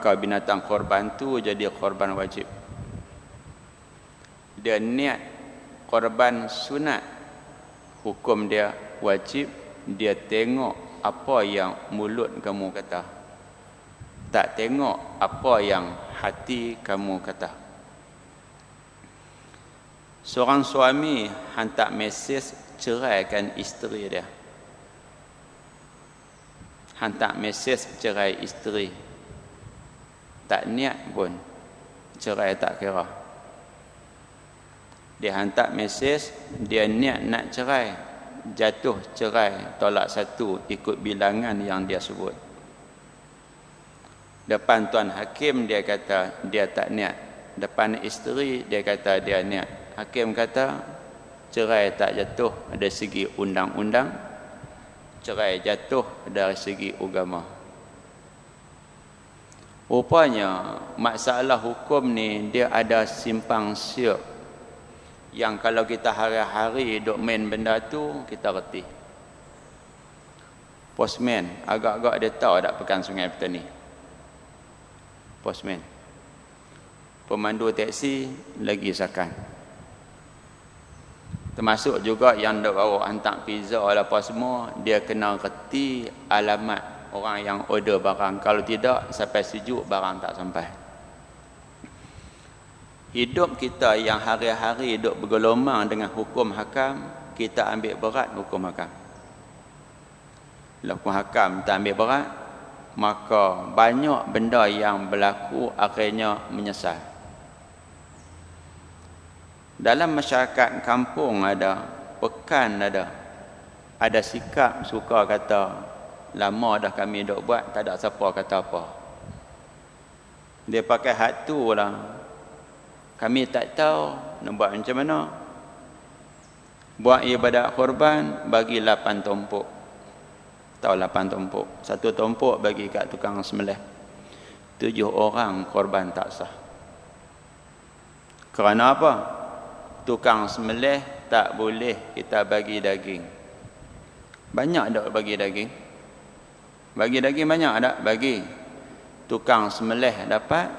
maka binatang korban tu jadi korban wajib. Dia niat korban sunat, hukum dia wajib. Dia tengok apa yang mulut kamu kata, tak tengok apa yang hati kamu kata. Seorang suami hantar mesej ceraikan isteri dia, hantar mesej cerai isteri, tak niat pun, cerai tak kira. Dia hantar mesej, dia niat nak cerai, jatuh cerai, tolak satu ikut bilangan yang dia sebut. Depan tuan hakim dia kata dia tak niat, depan isteri dia kata dia niat. Hakim kata cerai tak jatuh dari segi undang-undang, cerai jatuh dari segi agama. Rupanya masalah hukum ni dia ada simpang siur yang kalau kita hari-hari duk main benda tu kita reti. Postman agak-agak dia tahu tak pekan Sungai Petani. Postman. Pemandu teksi lagi sakan. Termasuk juga yang duk bawa hantar pizza apa semua, dia kena reti alamat orang yang order barang. Kalau tidak, sampai sejuk barang tak sampai. Hidup kita yang hari-hari duk bergelomang dengan hukum hakam, kita ambil berat hukum hakam. Bila hukum hakam kita ambil berat, maka banyak benda yang berlaku akhirnya menyesal. Dalam masyarakat kampung ada, pekan ada sikap suka kata, lama dah kami duk buat, tak ada siapa kata apa. Dia pakai hak tu lah. Kami tak tahu nak buat macam mana. Buat ibadat korban, bagi 8 tumpuk. Tahu 8 tumpuk. 1 tumpuk bagi kat tukang sembelih. 7 orang korban tak sah. Kerana apa? Tukang sembelih tak boleh kita bagi daging. Banyak tak bagi daging? Bagi daging banyak tak? Bagi. Tukang sembelih dapat,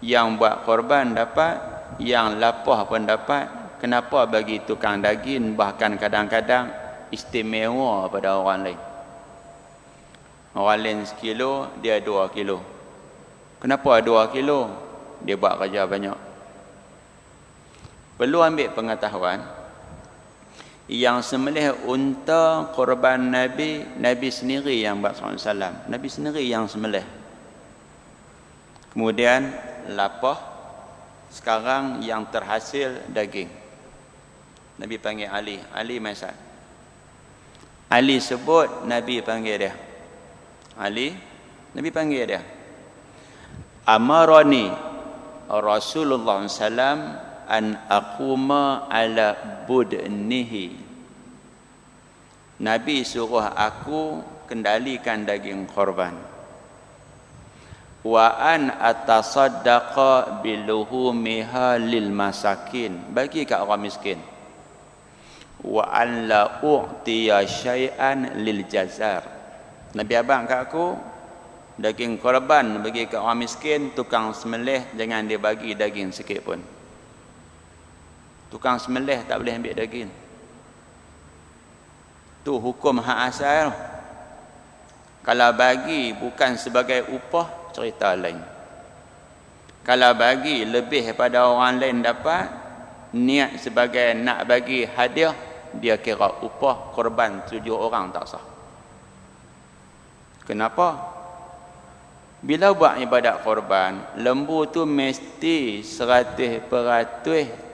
yang buat korban dapat, yang lapah pun dapat. Kenapa bagi tukang daging bahkan kadang-kadang istimewa pada orang lain? Orang lain 1 kilo, dia 2 kilo. Kenapa 2 kilo? Dia buat kerja banyak. Perlu ambil pengetahuan, yang sembelih unta korban Nabi, Nabi sendiri yang buat SAW. Nabi sendiri yang sembelih. Kemudian lapah, sekarang yang terhasil daging. Nabi panggil Ali, Ali masak. Ali sebut, Nabi panggil dia. Ali, Nabi panggil dia. Amarani Rasulullah SAW an aquma ala budnihi. Nabi suruh aku kendalikan daging korban. Wa an atasaddaqa biluhumiha lil masakin, bagi kat orang miskin. Wa an la u'tiya syai'an lil jazar. Nabi abang kat aku, daging korban bagi kat orang miskin, tukang sembelih jangan dia bagi daging sikit pun. Tukang sembelih tak boleh ambil daging. Tu hukum hak asal. Kalau bagi bukan sebagai upah, cerita lain. Kalau bagi lebih daripada orang lain dapat, niat sebagai nak bagi hadiah, dia kira upah korban 7 orang tak sah. Kenapa? Bila buat ibadat korban, lembu tu mesti 100%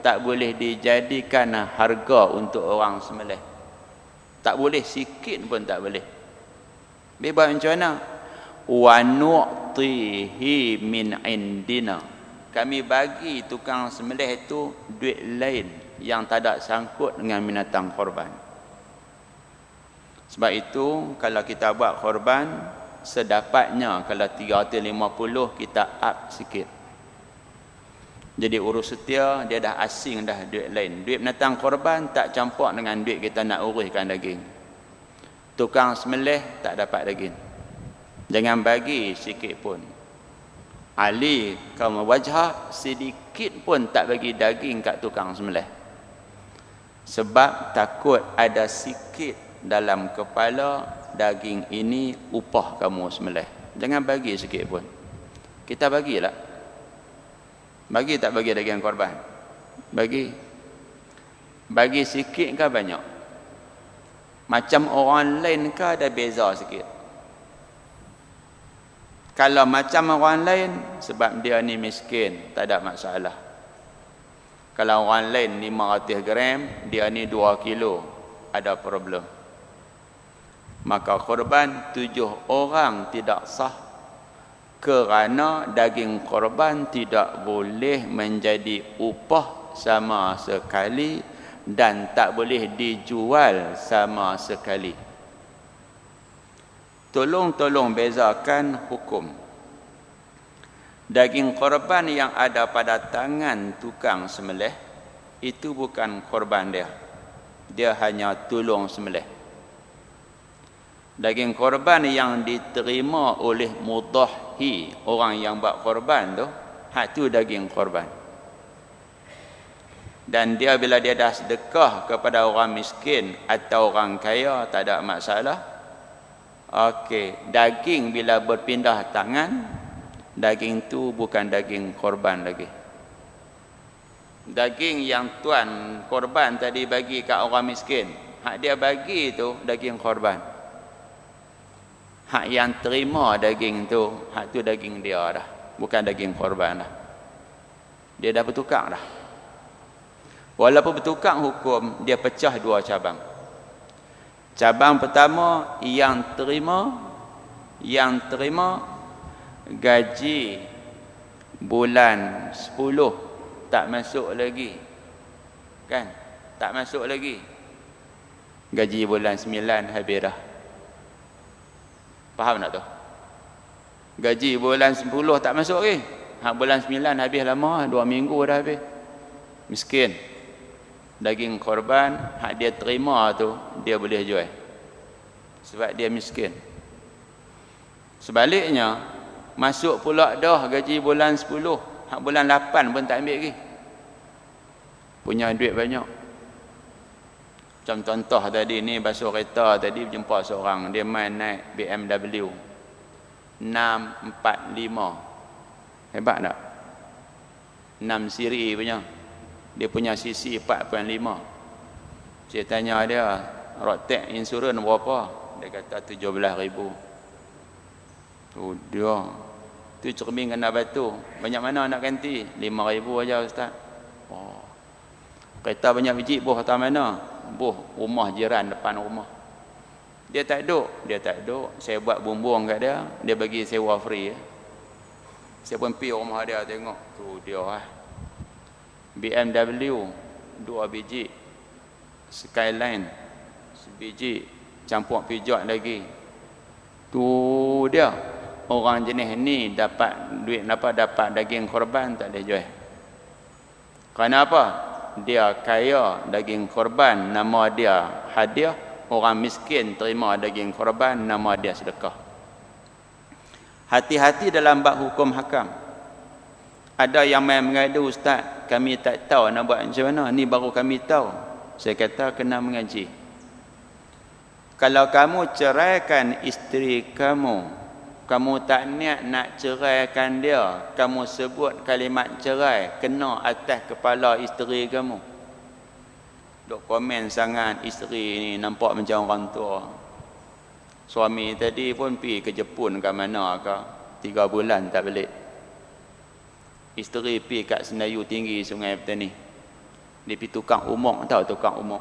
tak boleh dijadikan harga untuk orang sembelih. Tak boleh, sikit pun tak boleh. Bebas macam mana? Wa nu'tihi min indina. Kami bagi tukang sembelih itu duit lain yang tak ada sangkut dengan binatang korban. Sebab itu kalau kita buat korban, sedapatnya kalau 350 kita up sikit. Jadi urus setia dia dah asing dah duit lain. Duit binatang korban tak campur dengan duit kita nak uruskan daging. Tukang sembelih tak dapat daging. Jangan bagi sikit pun. Ali kaum wajah sedikit pun tak bagi daging kat tukang sembelih. Sebab takut ada sikit dalam kepala daging ini upah kamu sembelih. Jangan bagi sikit pun. Kita bagilah. Bagi tak bagi daging korban? Bagi. Bagi sikit ke banyak? Macam orang lain ke ada beza sikit? Kalau macam orang lain, sebab dia ni miskin, tak ada masalah. Kalau orang lain 500 gram, dia ni 2 kilo, ada problem. Maka korban 7 orang tidak sah, kerana daging korban tidak boleh menjadi upah sama sekali dan tak boleh dijual sama sekali. Tolong bezakan hukum. Daging korban yang ada pada tangan tukang sembelih itu bukan korban dia. Dia hanya tolong sembelih. Daging korban yang diterima oleh mudahhi, orang yang buat korban tu, hak tu daging korban. Dan dia bila dia dah sedekah kepada orang miskin atau orang kaya, tak ada masalah. Okey, daging bila berpindah tangan, daging tu bukan daging korban lagi. Daging yang tuan korban tadi bagi kat orang miskin, hak dia bagi tu daging korban. Hak yang terima daging tu, hak tu daging dia dah, bukan daging korban dah. Dia dah bertukar dah. Walaupun bertukar hukum, dia pecah 2 cabang. Cabang pertama, yang terima gaji bulan 10 tak masuk lagi. Kan? Tak masuk lagi. Gaji bulan 9 habis dah. Faham tak tu? Gaji bulan 10 tak masuk lagi. Hak bulan 9 habis lama, 2 minggu dah habis. Miskin. Daging korban, hak dia terima tu, dia boleh jual. Sebab dia miskin. Sebaliknya, masuk pula dah gaji bulan 10, hak bulan 8 pun tak ambil lagi. Punya duit banyak. Macam contoh tadi ni, basuh kereta tadi jumpa seorang, dia main naik BMW 645. Hebat tak? 6 siri punya. Dia punya CC 4.5. Saya tanya dia, road tax insurans berapa? Dia kata 17,000. Tu dia. Tu cermin kena batu. Banyak mana nak ganti? 5,000 aja ustaz. Oh. Kereta banyak biji buh atas mana? Buh rumah jiran depan rumah. Dia tak duduk. Saya buat bumbung kat dia, dia bagi sewa free. Saya pun pergi rumah dia tengok. Tu dia lah. BMW 2 biji, Skyline sebiji, campur pijak lagi. Tu dia. Orang jenis ni dapat duit dapat daging korban tak boleh jual. Kenapa? Dia kaya, daging korban nama dia hadiah. Orang miskin terima daging korban, nama dia sedekah. Hati-hati dalam bab hukum hakam. Ada yang main mengadu, ustaz, kami tak tahu nak buat macam mana, ni baru kami tahu. Saya kata kena mengaji. Kalau kamu ceraikan isteri kamu, kamu tak niat nak ceraikan dia, kamu sebut kalimat cerai, kena atas kepala isteri kamu. Duk komen sangat, isteri ni nampak macam orang tua. Suami tadi pun pergi ke Jepun ke mana ke, 3 bulan tak balik. Isteri pergi kat Senayu Tinggi Sungai Petani. Dia pergi tukang umuk, tahu tukang umuk.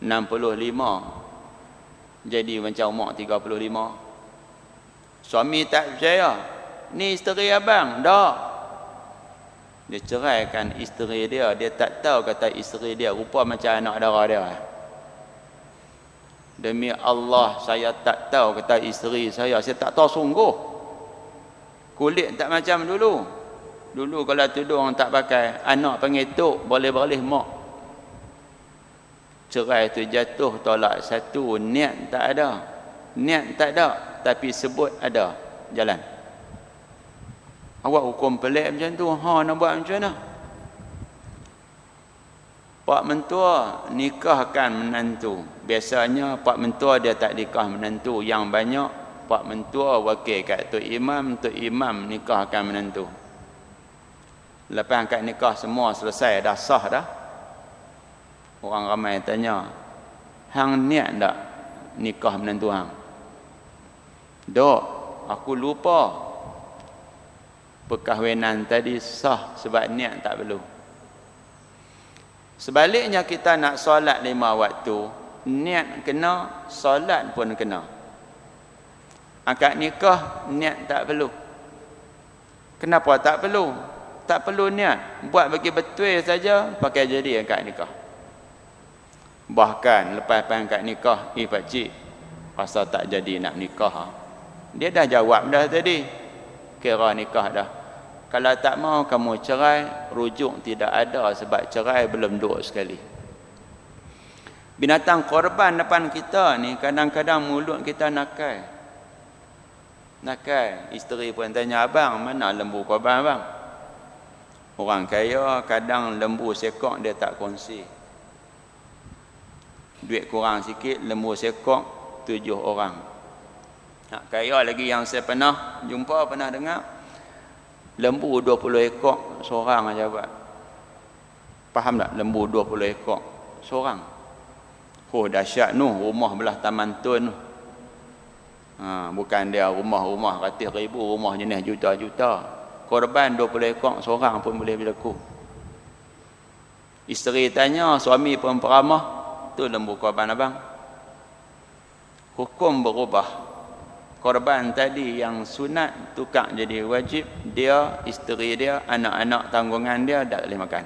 65 jadi macam umuk 35. Suami tak percaya. Ni isteri abang. Tak. Dia ceraikan isteri dia. Dia tak tahu kata isteri dia rupa macam anak dara dia. Demi Allah, saya tak tahu kata isteri saya. Saya tak tahu sungguh. Kulit tak macam dulu. Dulu kalau tudung tak pakai, anak panggil tok, boleh-boleh mak. Cerai tu jatuh tolak satu, niat tak ada. Niat tak ada, tapi sebut ada jalan. Awak hukum pelik macam tu, nak buat macam mana? Pak mentua nikahkan menantu. Biasanya pak mentua dia tak nikah menantu. Yang banyak pak mentua wakil kat Tok Imam nikahkan menantu. Lepas angkat nikah semua selesai dah, sah dah. Orang ramai tanya, hang niat tak nikah menantu hang? Dok, aku lupa. Perkahwinan tadi sah sebab niat tak perlu. Sebaliknya kita nak solat 5 waktu, niat kena, solat pun kena. Akad nikah niat tak perlu. Kenapa tak perlu? Tak perlu niat. Buat bagi betul saja, pakai jadi akad nikah. Bahkan lepas akad nikah, pak cik, pasal tak jadi nak nikah. Dia dah jawab dah tadi. Kira nikah dah. Kalau tak mau kamu cerai, rujuk tidak ada sebab cerai belum 2 sekali. Binatang korban depan kita ni kadang-kadang mulut kita nakal. Nakal. Isteri pun tanya, abang mana lembu korban abang? Orang kaya kadang lembu sekok dia tak kongsi. Duit kurang sikit, lembu sekok 7 orang. Nak kaya lagi yang saya pernah jumpa, pernah dengar, lembu 20 ekor seorang aja buat. Faham tak? Lembu 20 ekor seorang. Oh dahsyat noh, rumah belah Taman Tun. Bukan dia rumah-rumah ratus ribu, rumah jenis juta-juta. Korban 20 ekor seorang pun boleh berlaku. Isteri tanya, suami pun peramah, tu lembu korban abang. Hukum berubah. Korban tadi yang sunat tukar jadi wajib, dia, isteri dia, anak-anak tanggungan dia tak boleh makan.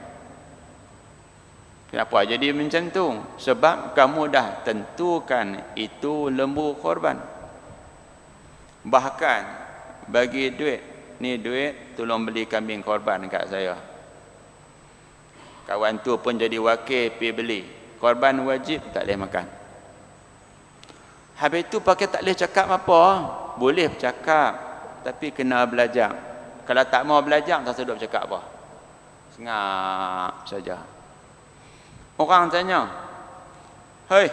Kenapa jadi macam tu? Sebab kamu dah tentukan itu lembu korban. Bahkan bagi duit, ni duit tolong beli kambing korban kat saya. Kawan tu pun jadi wakil pergi beli. Korban wajib tak boleh makan. Habis tu pakai tak boleh cakap apa. Boleh bercakap, tapi kena belajar. Kalau tak mau belajar, tak sedap cakap apa. Sengap saja. Orang tanya, hei,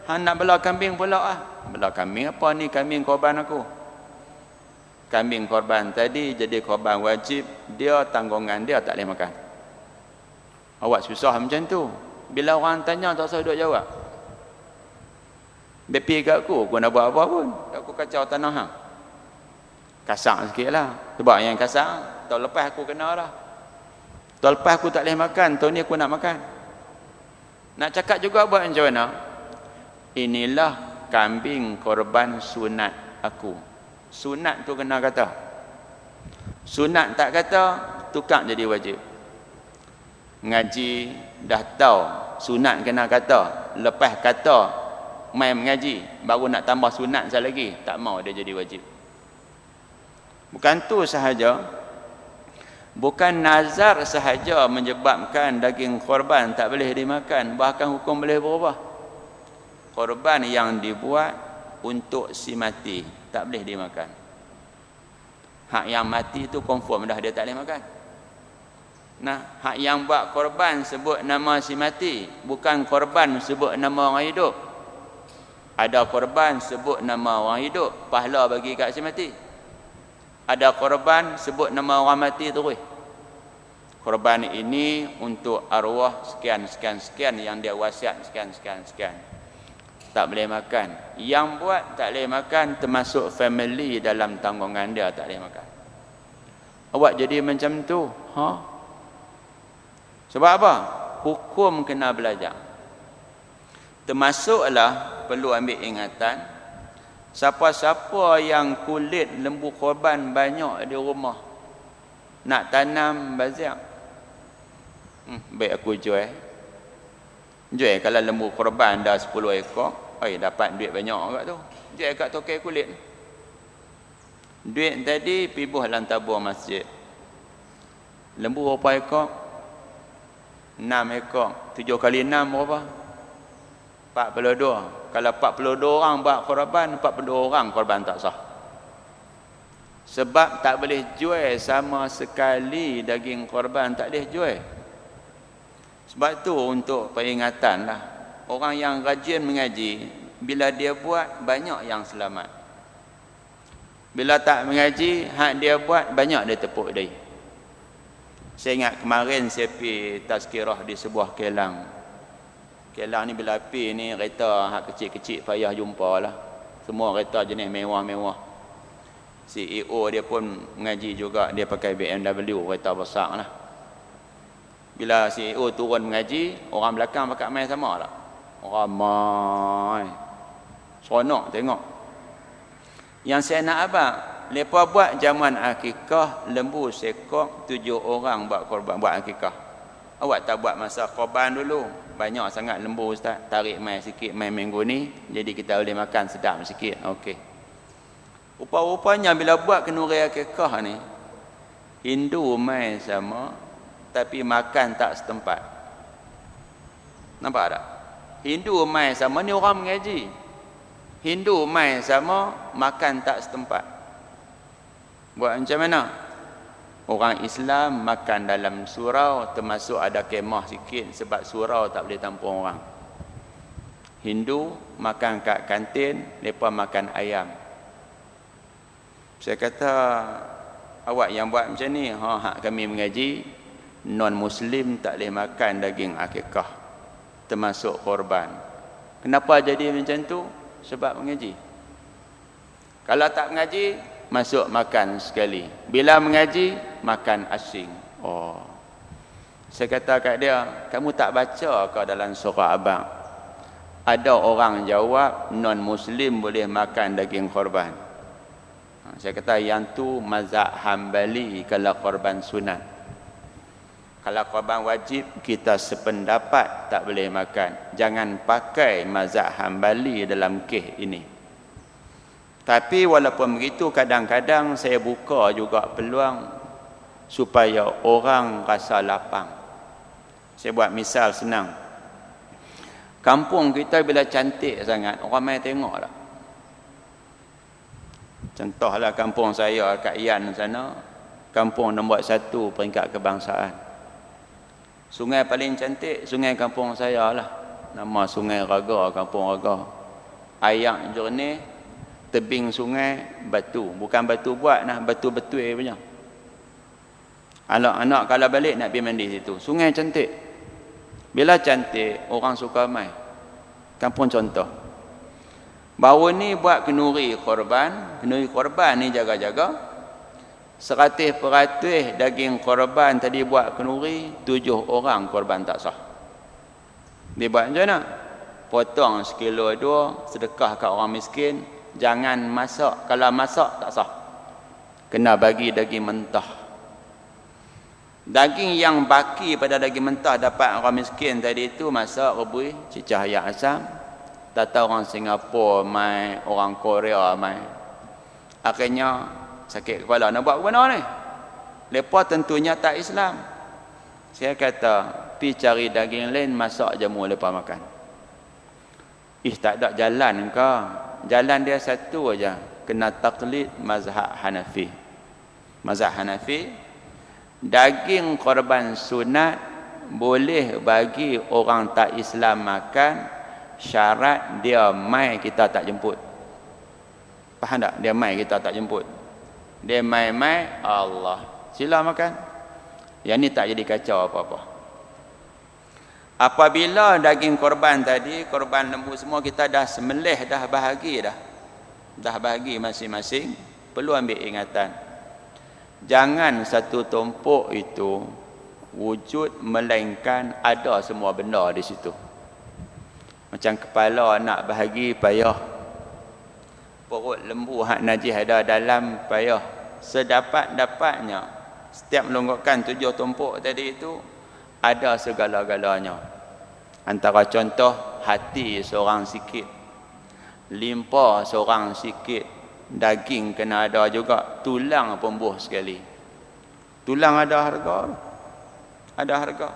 hang nak bela kambing pula ah? Bela kambing apa ni? Kambing korban aku. Kambing korban tadi jadi korban wajib, dia tanggungan dia tak boleh makan. Awak susah macam tu. Bila orang tanya, tak sedap jawab. BP kat aku nak buat apa pun. Aku kacau tanah hang. Kasar sikit lah. Sebab yang kasar, tahun lepas aku kena dah. Tahun lepas aku tak boleh makan, tahun ni aku nak makan. Nak cakap juga buat macam mana? Inilah kambing korban sunat aku. Sunat tu kena kata. Sunat tak kata, tukar jadi wajib. Ngaji dah tahu, sunat kena kata. Lepas kata, mai mengaji, baru nak tambah sunat sekali lagi, tak mau dia jadi wajib. Bukan tu sahaja, bukan nazar sahaja menyebabkan daging korban tak boleh dimakan, bahkan hukum boleh berubah. Korban yang dibuat untuk si mati tak boleh dimakan. Hak yang mati tu confirm dah dia tak boleh makan. Nah, hak yang buat korban sebut nama si mati, bukan korban sebut nama orang hidup. Ada korban sebut nama orang hidup, pahala bagi kat si mati. Ada korban sebut nama orang mati terus. Korban ini untuk arwah sekian yang dia wasiat sekian. Tak boleh makan. Yang buat tak boleh makan, termasuk family dalam tanggungan dia tak boleh makan. Awak jadi macam tu, Sebab apa? Hukum kena belajar. Termasuklah perlu ambil ingatan, siapa-siapa yang kulit lembu korban banyak di rumah, nak tanam baziak, baik aku jual. Kalau lembu korban dah 10 ekor, dapat duit banyak kat tu. Jual kat tokai kulit. Duit tadi pibuh dalam tabur masjid. Lembu berapa ekor? 6 ekor. 7 kali 6 berapa? 42. Kalau 42 orang buat korban, 42 orang korban tak sah. Sebab tak boleh jual sama sekali daging korban, tak boleh jual. Sebab tu untuk peringatan lah, orang yang rajin mengaji, bila dia buat banyak yang selamat. Bila tak mengaji, hak dia buat banyak dia tepuk dia. Saya ingat kemarin saya pergi tazkirah di sebuah kelang. Kelang ni bila pergi ni kereta hak kecil-kecil payah jumpa lah. Semua kereta jenis mewah-mewah. CEO dia pun mengaji juga, dia pakai BMW, kereta besar lah. Bila CEO turun mengaji, orang belakang pakai main sama lah. Ramai. Seronok tengok. Yang saya nak abang, mereka buat jamuan akikah, lembu sekok, 7 orang buat korban, buat akikah. Awak tak buat masa korban dulu? Banyak sangat lembu ustaz, tarik mai sikit mai minggu ni, jadi kita boleh makan sedap sikit. Okey. Rupa-rupanya bila buat kenduri akikah ni, Hindu mai sama, tapi makan tak setempat. Nampak tak? Hindu mai sama, ni orang mengaji. Hindu mai sama, makan tak setempat. Buat macam mana? Orang Islam makan dalam surau, termasuk ada kemah sikit sebab surau tak boleh tampung orang. Hindu makan kat kantin, mereka makan ayam. Saya kata, awak yang buat macam ni, hak kami mengaji, non-Muslim tak boleh makan daging akikah, termasuk korban. Kenapa jadi macam tu? Sebab mengaji. Kalau tak mengaji, masuk makan sekali. Bila mengaji, makan asing. Oh, saya kata kat dia, kamu tak baca ke dalam surah abang? Ada orang jawab, non-Muslim boleh makan daging korban. Saya kata, yang tu mazhab Hambali kalau korban sunat. Kalau korban wajib, kita sependapat tak boleh makan. Jangan pakai mazhab Hambali dalam kes ini. Tapi walaupun begitu, kadang-kadang saya buka juga peluang supaya orang rasa lapang. Saya buat misal senang. Kampung kita bila cantik sangat, orang mai tengok tak? Contohlah kampung saya kat Yan sana, kampung nombor 1 peringkat kebangsaan. Sungai paling cantik, sungai kampung saya lah. Nama Sungai Raga, Kampung Raga. Air jernih, tebing sungai, batu. Bukan batu buat nah, batu betul punya. Anak-anak kalau balik nak pergi mandi situ. Sungai cantik. Bila cantik, orang suka mai. Kampung contoh. Baru ni buat kenduri korban. Kenduri korban ni jaga-jaga. 100% daging korban tadi buat kenduri, 7 orang korban tak sah. Dia buat macam mana? Potong 1 kilo 2, sedekah kat orang miskin. Jangan masak. Kalau masak tak sah. Kena bagi daging mentah. Daging yang baki pada daging mentah dapat orang miskin tadi itu, masak rebus, cicah ayam asam. Tak tahu orang Singapura mai, orang Korea mai. Akhirnya sakit kepala, nak buat ke mana ni? Mereka tentunya tak Islam. Saya kata, pergi cari daging lain, masak jamu mereka makan. Tak ada jalan ke? Jalan dia satu aja, kena taklid mazhab Hanafi. Mazhab Hanafi, daging korban sunat boleh bagi orang tak Islam makan, syarat dia mai kita tak jemput. Faham tak? Dia mai kita tak jemput. Dia mai Allah, sila makan. Yang ni tak jadi kacau apa-apa. Apabila daging korban tadi, korban lembu semua kita dah sembelih, dah bahagi dah. Dah bahagi masing-masing, perlu ambil ingatan. Jangan satu tumpuk itu wujud melainkan ada semua benda di situ. Macam kepala nak bahagi payah. Perut lembu hak najis ada dalam payah. Sedapat-dapatnya setiap melonggokkan 7 tumpuk tadi itu ada segala-galanya. Antara contoh, hati seorang sikit, limpa seorang sikit, daging kena ada juga, tulang pembuh sekali. Tulang ada harga. Ada harga.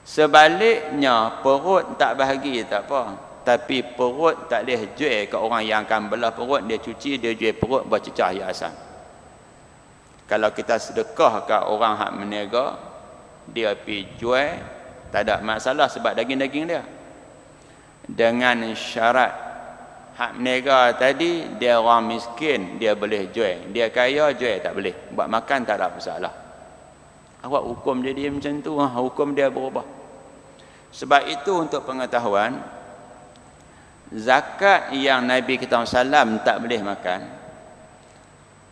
Sebaliknya, perut tak bahagi tak apa. Tapi perut tak boleh jual ke orang yang akan belah perut. Dia cuci, dia jual perut, bercecah ya asam. Kalau kita sedekah ke orang hak meniaga, dia pergi jual, tak ada masalah sebab daging-daging dia. Dengan syarat hak meniaga tadi, dia orang miskin, dia boleh jual. Dia kaya, jual tak boleh. Buat makan tak ada masalah. Awak hukum jadi macam tu, hukum dia berubah. Sebab itu untuk pengetahuan, zakat yang Nabi kita SAW tak boleh makan,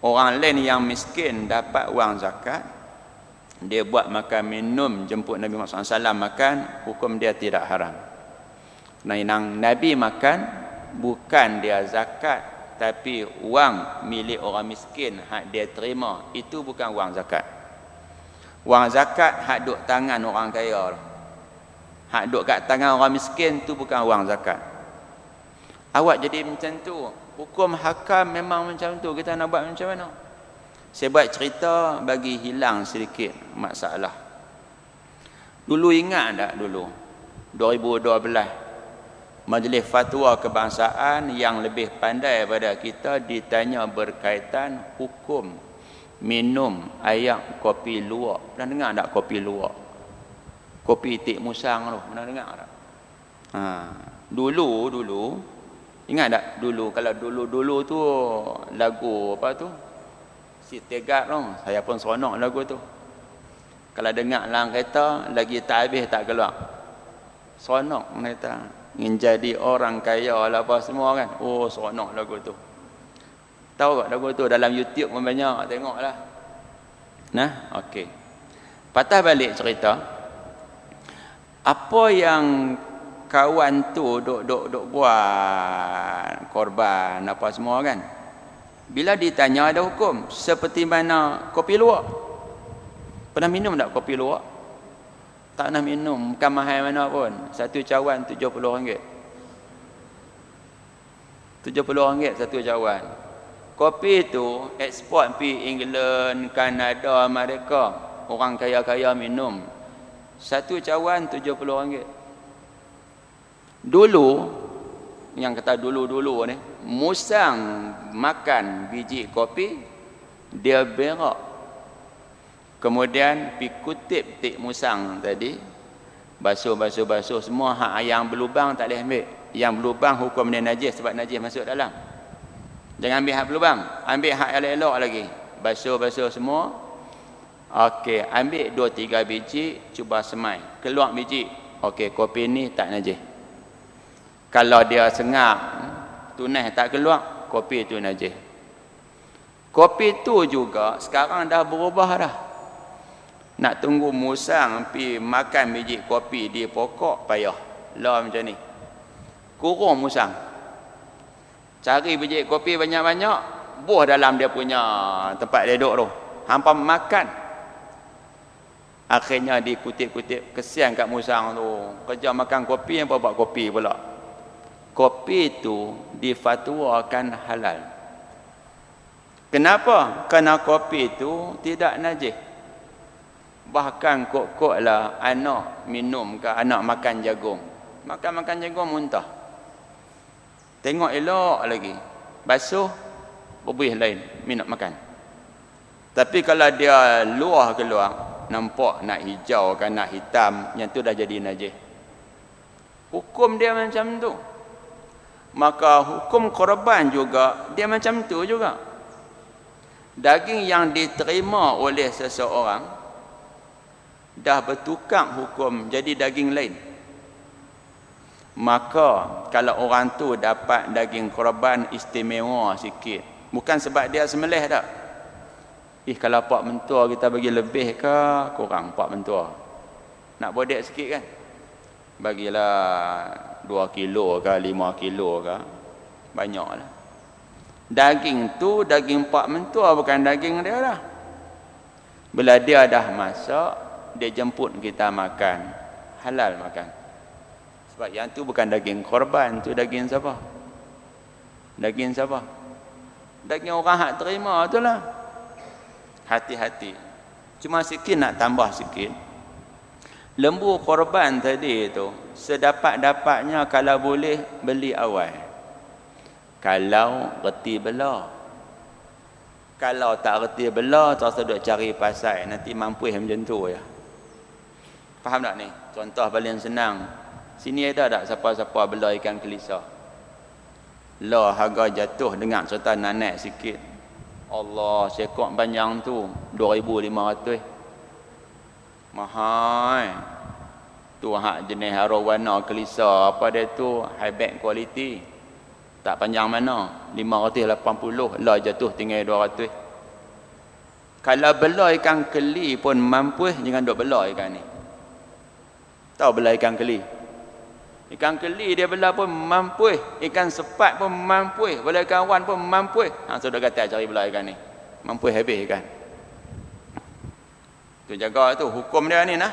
orang lain yang miskin dapat wang zakat, dia buat makan minum, jemput Nabi Muhammad SAW makan, hukum dia tidak haram. Yang Nabi makan bukan dia zakat, tapi wang milik orang miskin hak dia terima, itu bukan wang zakat. Wang zakat hak duk tangan orang kaya, hak duk kat tangan orang miskin tu bukan wang zakat. Awak jadi macam tu, hukum hakam memang macam tu, kita nak buat macam mana? Saya buat cerita bagi hilang sedikit masalah. Dulu ingat tak dulu 2012 Majlis Fatwa Kebangsaan yang lebih pandai daripada kita ditanya berkaitan hukum minum air kopi luwak. Pernah dengar tak kopi luwak? Kopi tik musang tu, pernah dengar tak? Dulu ingat tak dulu, kalau dulu tu lagu apa tu, si Tegak tu, saya pun seronok lagu tu. Kalau dengar dalam kereta lagi tak habis tak keluar, seronok kereta, ingin jadi orang kaya lah apa semua kan. Oh seronok lagu tu. Tahu tak lagu tu dalam YouTube pun banyak tengok lah. Nah, okey. Patah balik cerita, apa yang kawan tu duk buat korban apa semua kan, bila ditanya ada hukum seperti mana kopi luwak. Pernah minum tak kopi luwak? Tak pernah minum, bukan mahal mana pun, satu cawan RM70. RM70 satu cawan. Kopi tu ekspor pergi England, Kanada, Amerika, orang kaya-kaya minum. Satu cawan RM70. Dulu, yang kata dulu-dulu ni, musang makan biji kopi, dia berak. Kemudian pi kutip tik musang tadi, basuh semua, hak yang berlubang tak boleh ambil. Yang berlubang hukum dia najis sebab najis masuk dalam. Jangan ambil hak berlubang, ambil hak yang elok lagi. Basuh semua. Okey, ambil 2-3 biji, cuba semai. Keluar biji. Okey, kopi ni tak najis. Kalau dia sengap, tunai tak keluar, kopi tu najis. Kopi tu juga sekarang dah berubah dah. Nak tunggu musang pi makan biji kopi di pokok payah. Lah macam ni. Kurung musang. Cari biji kopi banyak-banyak, buah dalam dia punya tempat dia duduk tu. Hampa makan. Akhirnya dikutip-kutip, kesian kat musang tu. Kerja makan kopi, apa buat kopi pula. Kopi tu difatwakan halal. Kenapa? Kerana kopi tu tidak najis. Bahkan kok-kok lah anak minum ke anak makan jagung. Makan jagung muntah. Tengok elok lagi. Basuh, berbuih lain, minum makan. Tapi kalau dia luar keluar, nampak nak hijau ke nak hitam, yang tu dah jadi najis. Hukum dia macam tu. Maka hukum korban juga dia macam tu juga. Daging yang diterima oleh seseorang dah bertukar hukum jadi daging lain. Maka kalau orang tu dapat daging korban istimewa sikit, bukan sebab dia sembelih tak. Kalau pak mentua kita bagi lebih ke kurang pak mentua, nak bodek sikit kan, bagilah 2 kilo ke 5 kilo ke, banyaklah. Daging tu daging pak mentua, bukan daging dia dah. Bila dia dah masak, dia jemput kita makan, halal makan. Sebab yang tu bukan daging korban, tu daging siapa? Daging siapa? Daging orang hak terima tu lah. Hati-hati. Cuma sikit nak tambah sikit. Lembu korban tadi tu, sedapat-dapatnya kalau boleh beli awal. Kalau reti belah. Kalau tak reti bela, terus duk cari pasal, nanti mampu macam tu ya. Faham tak ni? Contoh paling senang. Sini ada tak siapa-siapa bela ikan kelisa? Lah harga jatuh dengar cerita naik sikit. Allah, sekok panjang tu 2,500. Mahal. Tu hak jenis arwana kelisa apa dia tu, high back quality. Tak panjang mana, 580, lah jatuh tinggal 200. Kalau bela ikan keli pun mampu, jangan duk bela ikan ni. Tahu bela ikan keli? Ikan keli dia bela pun mampu, ikan sepat pun mampu, bela ikan wan pun mampu. Sudah kata cari bela ikan ni. Mampu habis ikan. Tu jaga tu hukum dia ni nah.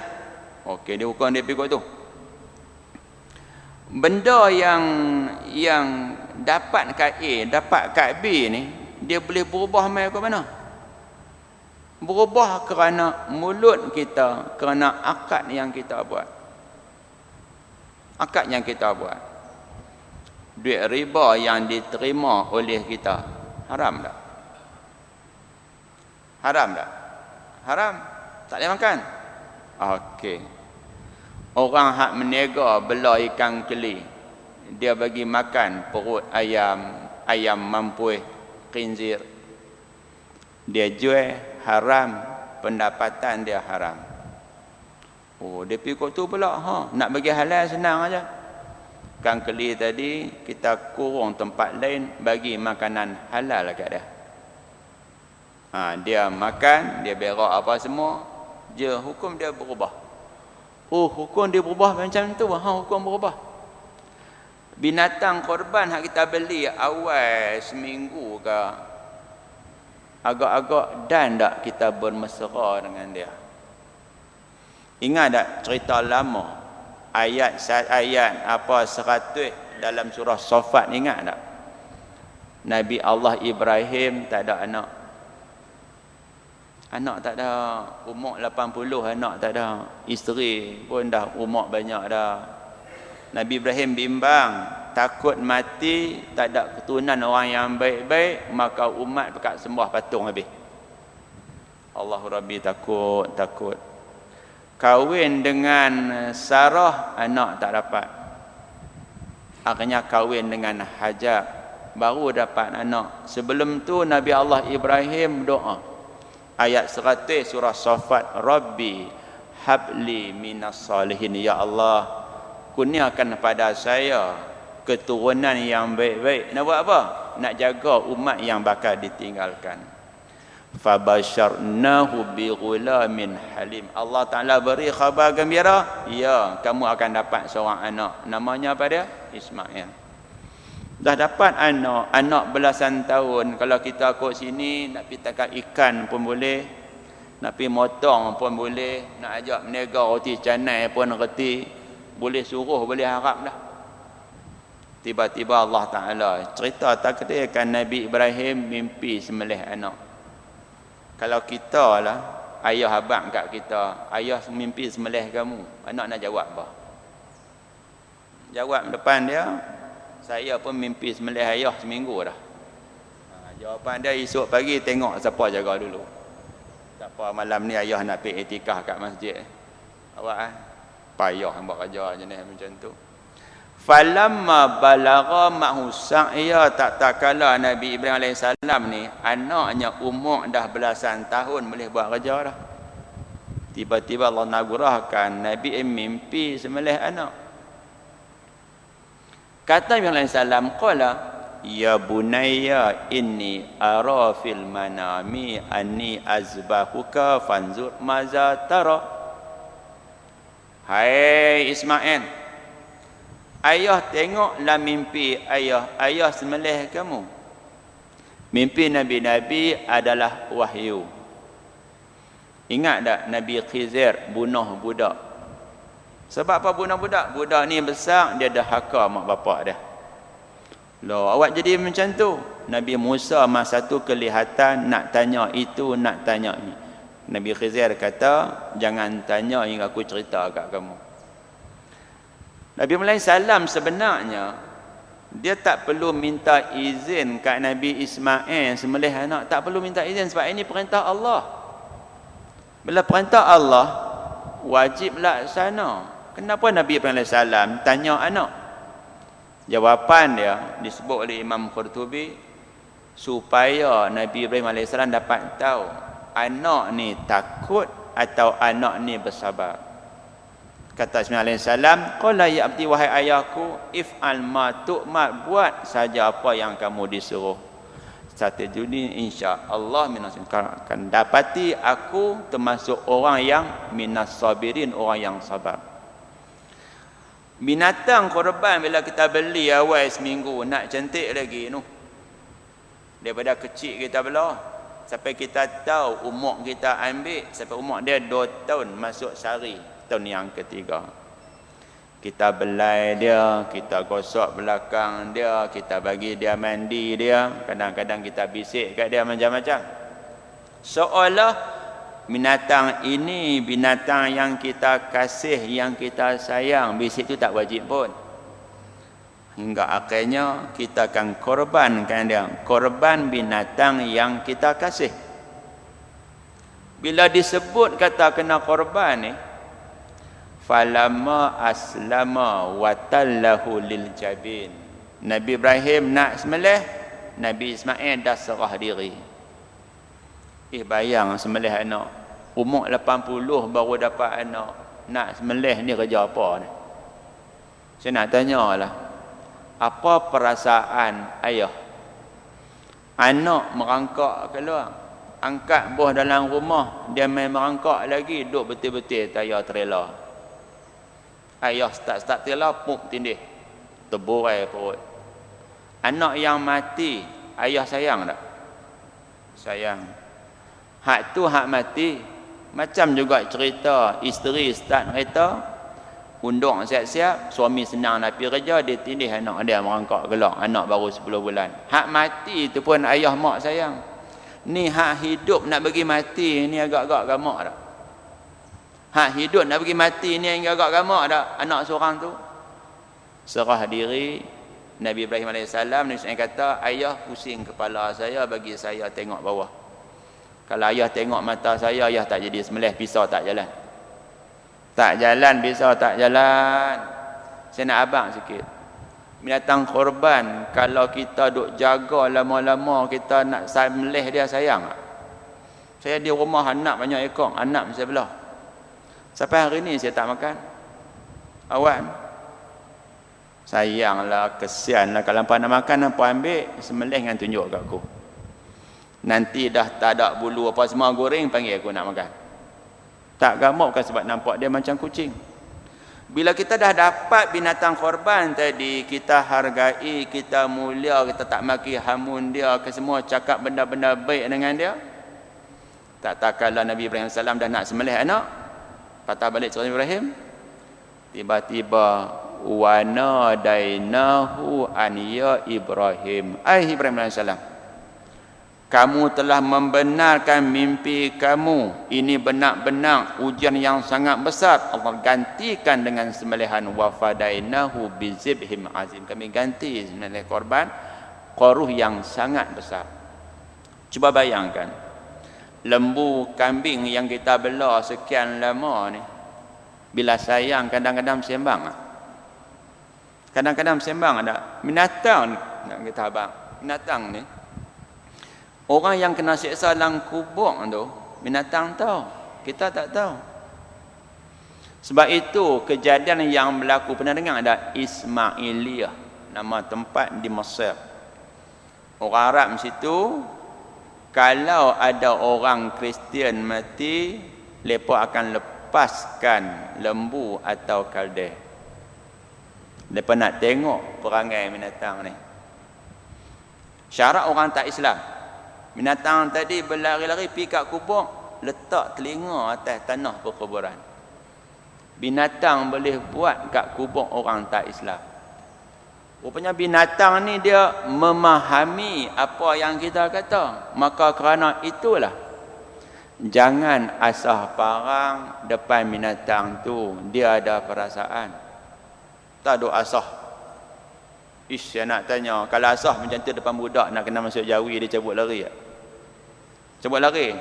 Okey, dia hukum dia pikul tu. Benda yang dapat kat A, dapat kat B ni, dia boleh berubah mai ke mana? Berubah kerana mulut kita, kerana akad yang kita buat. Akad yang kita buat. Duit riba yang diterima oleh kita, haram tak? Haram tak? Haram. Tak boleh makan. Okey. Orang hak meniaga bela ikan keli, dia bagi makan perut ayam mampu, khinzir. Dia jual haram, pendapatan dia haram. Oh, dia pikir tu pula, nak bagi halal senang aja. Ikan keli tadi kita kurung tempat lain bagi makanan halal kat dia. Dia makan, dia berak apa semua, je hukum dia berubah. Oh, hukum dia berubah macam tu. Hukum berubah. Binatang korban hak kita beli awal seminggu ke, agak-agak dan tak kita bermesra dengan dia. Ingat tak cerita lama? Ayat apa 100 dalam surah Safat, ingat tak? Nabi Allah Ibrahim tak ada anak. Anak tak ada, umur 80 anak tak ada. Isteri pun dah umur banyak dah. Nabi Ibrahim bimbang, takut mati, tak ada keturunan orang yang baik-baik, maka umat pekat sembah patung habis. Allahu Rabbi takut. Kahwin dengan Sarah, anak tak dapat. Akhirnya kahwin dengan Hajar, baru dapat anak. Sebelum tu Nabi Allah Ibrahim doa. Ayat 100 surah Safat, Rabbi habli minas salihin, ya Allah, kurniakan pada saya keturunan yang baik-baik. Nak buat apa? Nak jaga umat yang bakal ditinggalkan. Fabasyarnahu bighulamin halim. Allah Taala beri khabar gembira, ya, kamu akan dapat seorang anak. Namanya apa dia? Ismail. Dah dapat anak belasan tahun. Kalau kita kot sini, nak pergi tangkap ikan pun boleh, nak pergi motong pun boleh, nak ajak meniaga roti canai pun reti, boleh suruh, boleh harap dah. Tiba-tiba Allah Ta'ala cerita takdirkan Nabi Ibrahim mimpi sembelih anak. Kalau kita lah, ayah abang kat kita, ayah mimpi sembelih kamu, anak nak jawab apa? Jawab depan dia, saya pun mimpi sembelih ayah seminggu dah. Jawapan dia, esok pagi tengok siapa jaga dulu. Tak apa, malam ni ayah nak pergi itikaf kat masjid. Awak payah buat kerja jenis macam tu. Falamma balagha ma'hu sa'ya, tak kala Nabi Ibrahim AS ni anaknya umur dah belasan tahun, boleh buat kerja dah. Tiba-tiba Allah nagurahkan Nabi mimpi sembelih anak. Kata Nabi SAW, qala ya bunayya inni ara fil manami anni azbahuka fanzur maza tara. Hai Ismail, ayah tengoklah mimpi ayah sembelih kamu. Mimpi Nabi-Nabi adalah wahyu. Ingat tak Nabi Khizir bunuh budak? Sebab apa bunuh budak? Budak ni besar, dia dah haka mak bapak dia. Loh, awak jadi macam tu. Nabi Musa masa tu kelihatan nak tanya itu, nak tanya ni. Nabi Khizir kata, jangan tanya hingga aku cerita kat kamu. Nabi Muhammad SAW sebenarnya Dia tak perlu minta izin kat Nabi Ismail sembelih anak, tak perlu minta izin sebab ini perintah Allah. Bila perintah Allah, wajib laksana. Kenapa Nabi Ibrahim AS tanya anak? Jawapan dia disebut oleh Imam Qurtubi, supaya Nabi Ibrahim AS dapat tahu anak ni takut atau anak ni bersabar. Kata Ismail AS, qala ya abdi, wahai ayahku, if'al ma tu'mar, buat saja apa yang kamu disuruh. Satajudni insya-Allah minas, akan dapati aku termasuk orang yang minas sabirin, orang yang sabar. Binatang korban bila kita beli awal seminggu, nak cantik lagi tu. Daripada kecil kita bela sampai kita tahu umur kita ambil, sampai umur dia 2 tahun masuk sari. Tahun yang ketiga, kita belai dia, kita gosok belakang dia, kita bagi dia mandi dia, kadang-kadang kita bisik kat dia macam-macam, seolah binatang ini binatang yang kita kasih, yang kita sayang. Bisik itu tak wajib pun, hingga akhirnya kita akan korbankan dia, korban binatang yang kita kasih. Bila disebut kata kena korban ni, falamma aslama watallahu lil jabin, Nabi Ibrahim nak sembelih, Nabi Ismail dah serah diri. Bayang sembelih anak, umur 80 baru dapat anak, nak sembelih ni kerja apa ni? Saya nak tanyalah, apa perasaan ayah? Anak merangkak keluar, angkat buah dalam rumah, dia main merangkak lagi, duduk betul-betul tayar trailer. Ayah start trailer, pump tindih, terburai perut. Anak yang mati, ayah sayang tak? Sayang. Hak tu hak mati. Macam juga cerita isteri start kereta, undung siap-siap, suami senang nak pergi kerja, dia tindih anak dia merangkak gelak, anak baru 10 bulan. Hak mati tu pun ayah mak sayang. Ni hak hidup nak bagi mati ni agak-agak gamak tak? Hak hidup nak bagi mati ni agak-agak gamak tak? Anak seorang tu serah diri. Nabi Ibrahim AS, Nabi SAW kata, ayah pusing kepala saya bagi saya tengok bawah. Kalau ayah tengok mata saya, ayah tak jadi sembelih, pisau tak jalan. Tak jalan, pisau tak jalan. Saya nak abang sikit. Binatang korban, kalau kita duk jaga lama-lama, kita nak sembelih dia, sayang tak? Saya di rumah anak banyak ekor, anak saya belah. Sampai hari ni saya tak makan. Awak sayanglah, kesianlah. Kalau hampa nak makan, hampa ambil, sembelih dengan tunjuk kat aku. Nanti dah tak ada bulu apa semua goreng, panggil aku nak makan. Tak gamuk bukan sebab nampak dia macam kucing. Bila kita dah dapat binatang korban tadi, kita hargai, kita mulia, kita tak maki hamun dia, ke semua cakap benda-benda baik dengan dia. Tak kala Nabi Ibrahim AS dah nak sembelih anak, patah balik cerita Ibrahim, tiba-tiba wana dainahu an ya Ibrahim, ai Ibrahim AS, kamu telah membenarkan mimpi kamu, ini benar-benar ujian yang sangat besar. Allah gantikan dengan sembelihan, wa fadainahu bizibhim azim, kami ganti sembelih korban qaruh yang sangat besar. Cuba bayangkan, lembu kambing yang kita bela sekian lama ni, bila sayang kadang-kadang sembang. Kadang-kadang sembang ada. Binatang ni, nak kita abang, binatang ni, orang yang kena siksa dalam kubur tu, binatang tahu, kita tak tahu. Sebab itu kejadian yang berlaku, pernah dengar ada Ismailiyah, nama tempat di Mesir. Orang Arab situ, kalau ada orang Kristian mati, mereka akan lepaskan lembu atau kaldeh. Mereka nak tengok perangai binatang ni. Syarat orang tak Islam, binatang tadi berlari-lari pergi kat kubur, letak telinga atas tanah perkuburan. Binatang boleh buat kat kubur orang tak Islam. Rupanya binatang ni dia memahami apa yang kita kata. Maka kerana itulah, jangan asah parang depan binatang tu, dia ada perasaan. Tak ada asah. Ish, saya nak tanya, kalau asah macam tu depan budak nak kena masuk jawi, dia cabut lari tak? Cabut lari.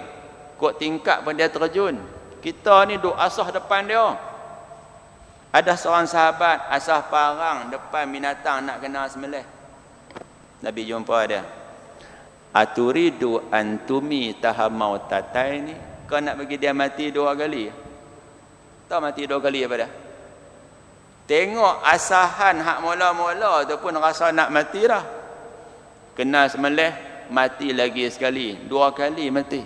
Kok tingkat pun dia terjun. Kita ni duk asah depan dia. Ada seorang sahabat asah parang depan binatang nak kena sembelih. Nabi jumpa dia. Aturidu antumi tahamau tatai ni. Kau nak bagi dia mati 2 kali? Tahu mati 2 kali apa dah? Tengok asahan hak mula-mula tu pun rasa nak mati dah. Kena sembelih, mati lagi sekali. 2 kali mati.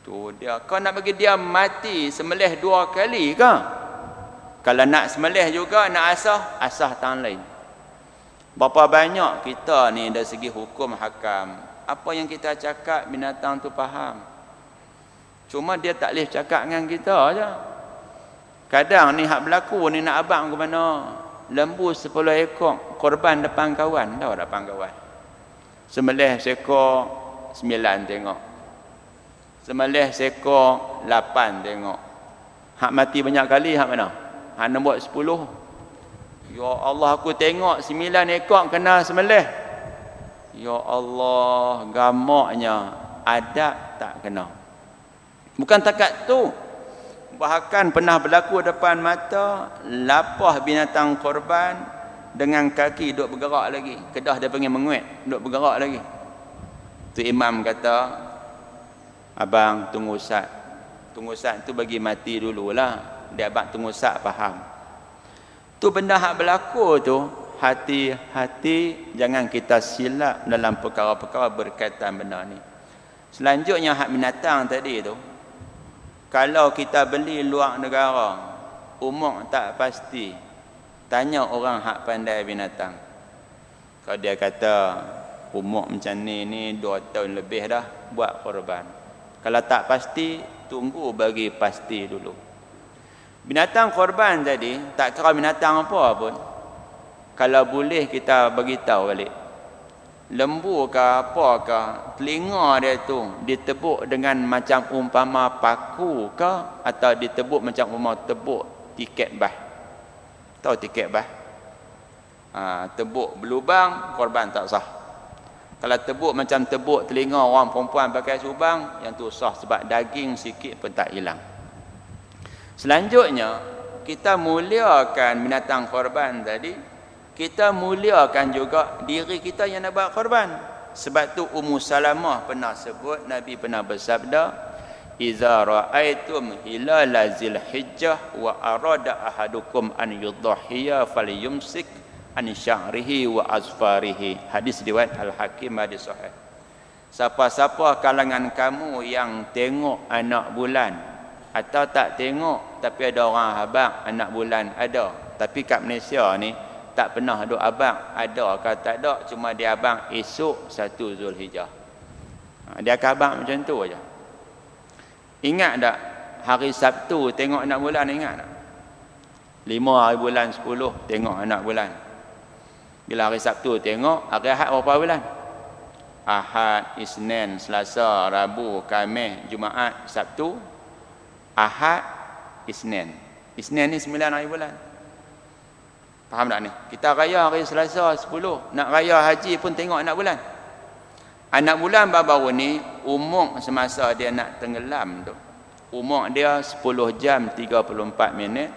Tu dia. Kau nak bagi dia mati sembelih 2 kali ke? Kalau nak sembelih juga, nak asah tangan lain. Berapa banyak kita ni dari segi hukum hakam, apa yang kita cakap binatang tu faham. Cuma dia tak boleh cakap dengan kita aja. Kadang ni hak berlaku ni nak abang ke mana? Lembu 10 ekor korban depan kawan, tahu depan kawan. Sembelih seekor 9 tengok. Sembelih seekor 8 tengok. Hak mati banyak kali hak mana? Hak nombor 10. Ya Allah, aku tengok 9 ekor kena sembelih. Ya Allah, gamaknya adab tak kena. Bukan takat tu. Bahkan pernah berlaku depan mata, lapah binatang korban dengan kaki duk bergerak lagi. Kedah dia panggil menguat, duk bergerak lagi. Tu imam kata, abang tunggu Ustaz. Tunggu Ustaz tu bagi mati dululah. Dia abang tunggu Ustaz faham. Tu benda hak berlaku tu, hati-hati jangan kita silap dalam perkara-perkara berkaitan benda ni. Selanjutnya hak binatang tadi tu, kalau kita beli luar negara, umur tak pasti, tanya orang hak pandai binatang. Kalau dia kata umur macam ni 2 tahun lebih dah buat korban. Kalau tak pasti, tunggu bagi pasti dulu. Binatang korban tadi, tak kira binatang apa pun, kalau boleh kita bagi tahu balik. Lembu ke apa ke, telinga dia tu ditebuk dengan macam umpama paku ke, atau ditebuk macam umpama tebuk tiket bah. Tahu tiket bah? Tebuk berlubang, korban tak sah. Kalau tebuk macam tebuk telinga orang perempuan pakai subang, yang tu sah sebab daging sikit pun tak hilang. Selanjutnya, kita muliakan binatang korban tadi, kita muliakan juga diri kita yang nak buat korban. Sebab tu Ummu Salamah pernah sebut, Nabi pernah bersabda, "Iza ra'aitum hilala Zulhijjah wa arada ahadukum an yudhhiya falyumsik an sya'rihi wa azfarihi." Hadis riwayat Al-Hakim, hadis sahih. Siapa-siapa kalangan kamu yang tengok anak bulan atau tak tengok tapi ada orang abang anak bulan ada, tapi kat Malaysia ni tak pernah ada abang, ada ke tak ada, cuma dia abang esok 1 Zulhijjah. Dia akan abang macam tu aja. Ingat tak hari Sabtu tengok anak bulan, ingat tak? 5 hari bulan 10 tengok anak bulan. Bila hari Sabtu tengok, hari Ahad berapa bulan? Ahad, Isnin, Selasa, Rabu, Khamis, Jumaat, Sabtu, Ahad, Isnin. Isnin ni 9 hari bulan. Faham tak ni? Kita raya hari Selasa 10. Nak raya haji pun tengok anak bulan. Anak bulan baru-baru ni, umur semasa dia nak tenggelam tu, umur dia 10 jam 34 minit.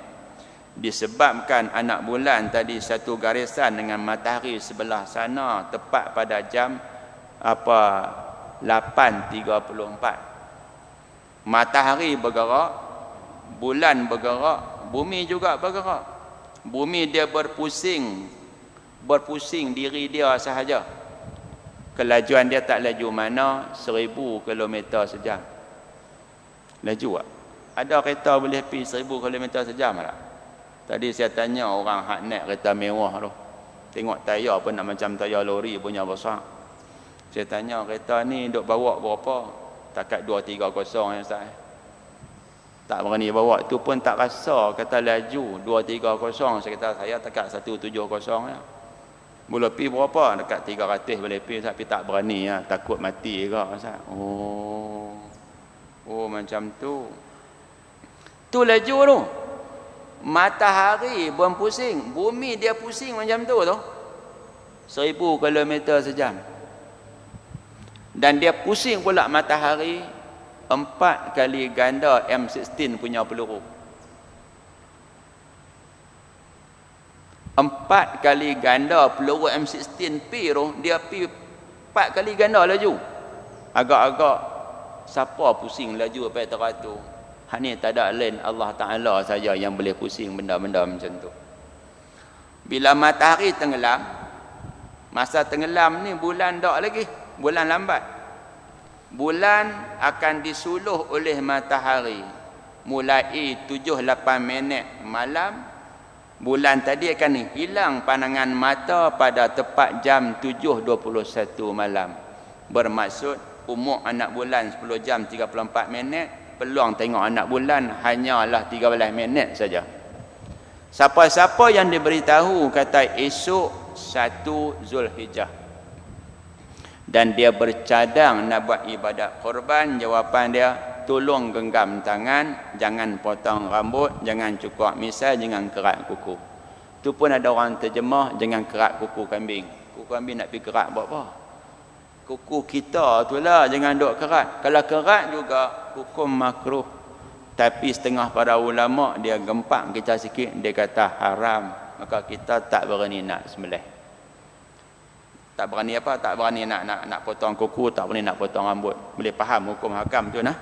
Disebabkan anak bulan tadi satu garisan dengan matahari sebelah sana tepat pada jam 8.34. Matahari bergerak, bulan bergerak, bumi juga bergerak. Bumi dia berpusing diri dia sahaja. Kelajuan dia tak laju mana, 1000 km sejam. Laju tak? Ada kereta boleh pergi 1000 km sejam tak? Tadi saya tanya orang hak naik kereta mewah tu, tengok tayar pun nak macam tayar lori punya besar. Saya tanya, kereta ni duk bawa berapa? Takat 230 yang Ustaz. Tak berani bawa, tu pun tak rasa kata laju 230. Saya kata saya takat 170 ya. Mula pi berapa? Dekat 300 boleh pi, tapi tak berani ya, takut mati ke Ustaz. Oh macam tu. Tu laju tu. Matahari pun pusing, bumi dia pusing macam tu tu. 1000 kilometer sejam. Dan dia pusing pula matahari 4 kali ganda M16 punya peluru. 4 kali ganda peluru M16 pi tu, dia pi 4 kali ganda laju. Agak-agak siapa pusing laju sampai teratur. Hak ni tak ada lain Allah Ta'ala saja yang boleh pusing benda-benda macam tu. Bila matahari tenggelam, masa tenggelam ni bulan tak lagi, bulan lambat. Bulan akan disuluh oleh matahari mulai 7-8 minit malam. Bulan tadi akan hilang pandangan mata pada tepat jam 7.21 malam. Bermaksud umur anak bulan 10 jam 34 minit, peluang tengok anak bulan hanyalah 13 minit saja. Siapa-siapa yang diberitahu kata esok 1 Zulhijjah dan dia bercadang nak buat ibadat korban, jawapan dia tolong genggam tangan, jangan potong rambut, jangan cukur misai, jangan kerat kuku. Tu pun ada orang terjemah jangan kerat kuku kambing. Kuku kambing nak pergi kerat buat apa? Kuku kita tu lah jangan duk kerat. Kalau kerat juga hukum makruh. Tapi setengah para ulama dia gempak kita sikit, dia kata haram. Maka kita tak berani nak sembelih. Tak berani apa? Tak berani nak potong kuku, tak berani nak potong rambut. Boleh faham hukum hakam tu nah?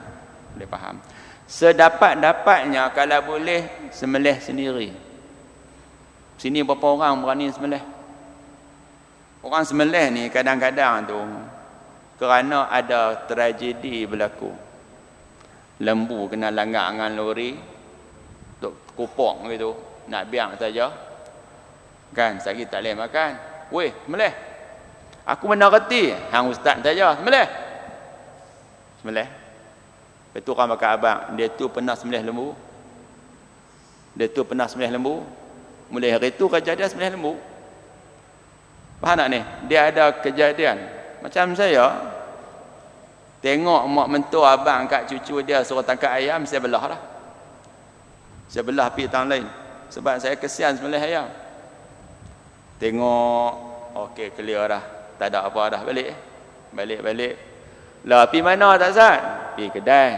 Boleh faham. Sedapat-dapatnya kalau boleh sembelih sendiri. Sini berapa orang berani sembelih? Orang sembelih ni kadang-kadang tu kerana ada tragedi berlaku. Lembu kena langgar dengan lori, duk kupok gitu, nak biang saja. Kan, sekali tak boleh makan. Weh, sembelih. Aku mana reti, hang ustaz saja, sembelih. Sembelih. Betul orang bakal abang, dia tu pernah sembelih lembu. Dia tu pernah sembelih lembu. Mulai hari tu kejadian sembelih lembu. Faham tak ni? Dia ada kejadian. Macam saya, tengok mak mentua abang kat cucu dia suruh tangkap ayam, saya belah dah. Saya belah pergi tang lain. Sebab saya kesian sembelih ayam. Tengok, okey clear dah. Tak ada apa dah, balik. Balik. Lah pergi mana tak Zat? Pergi kedai.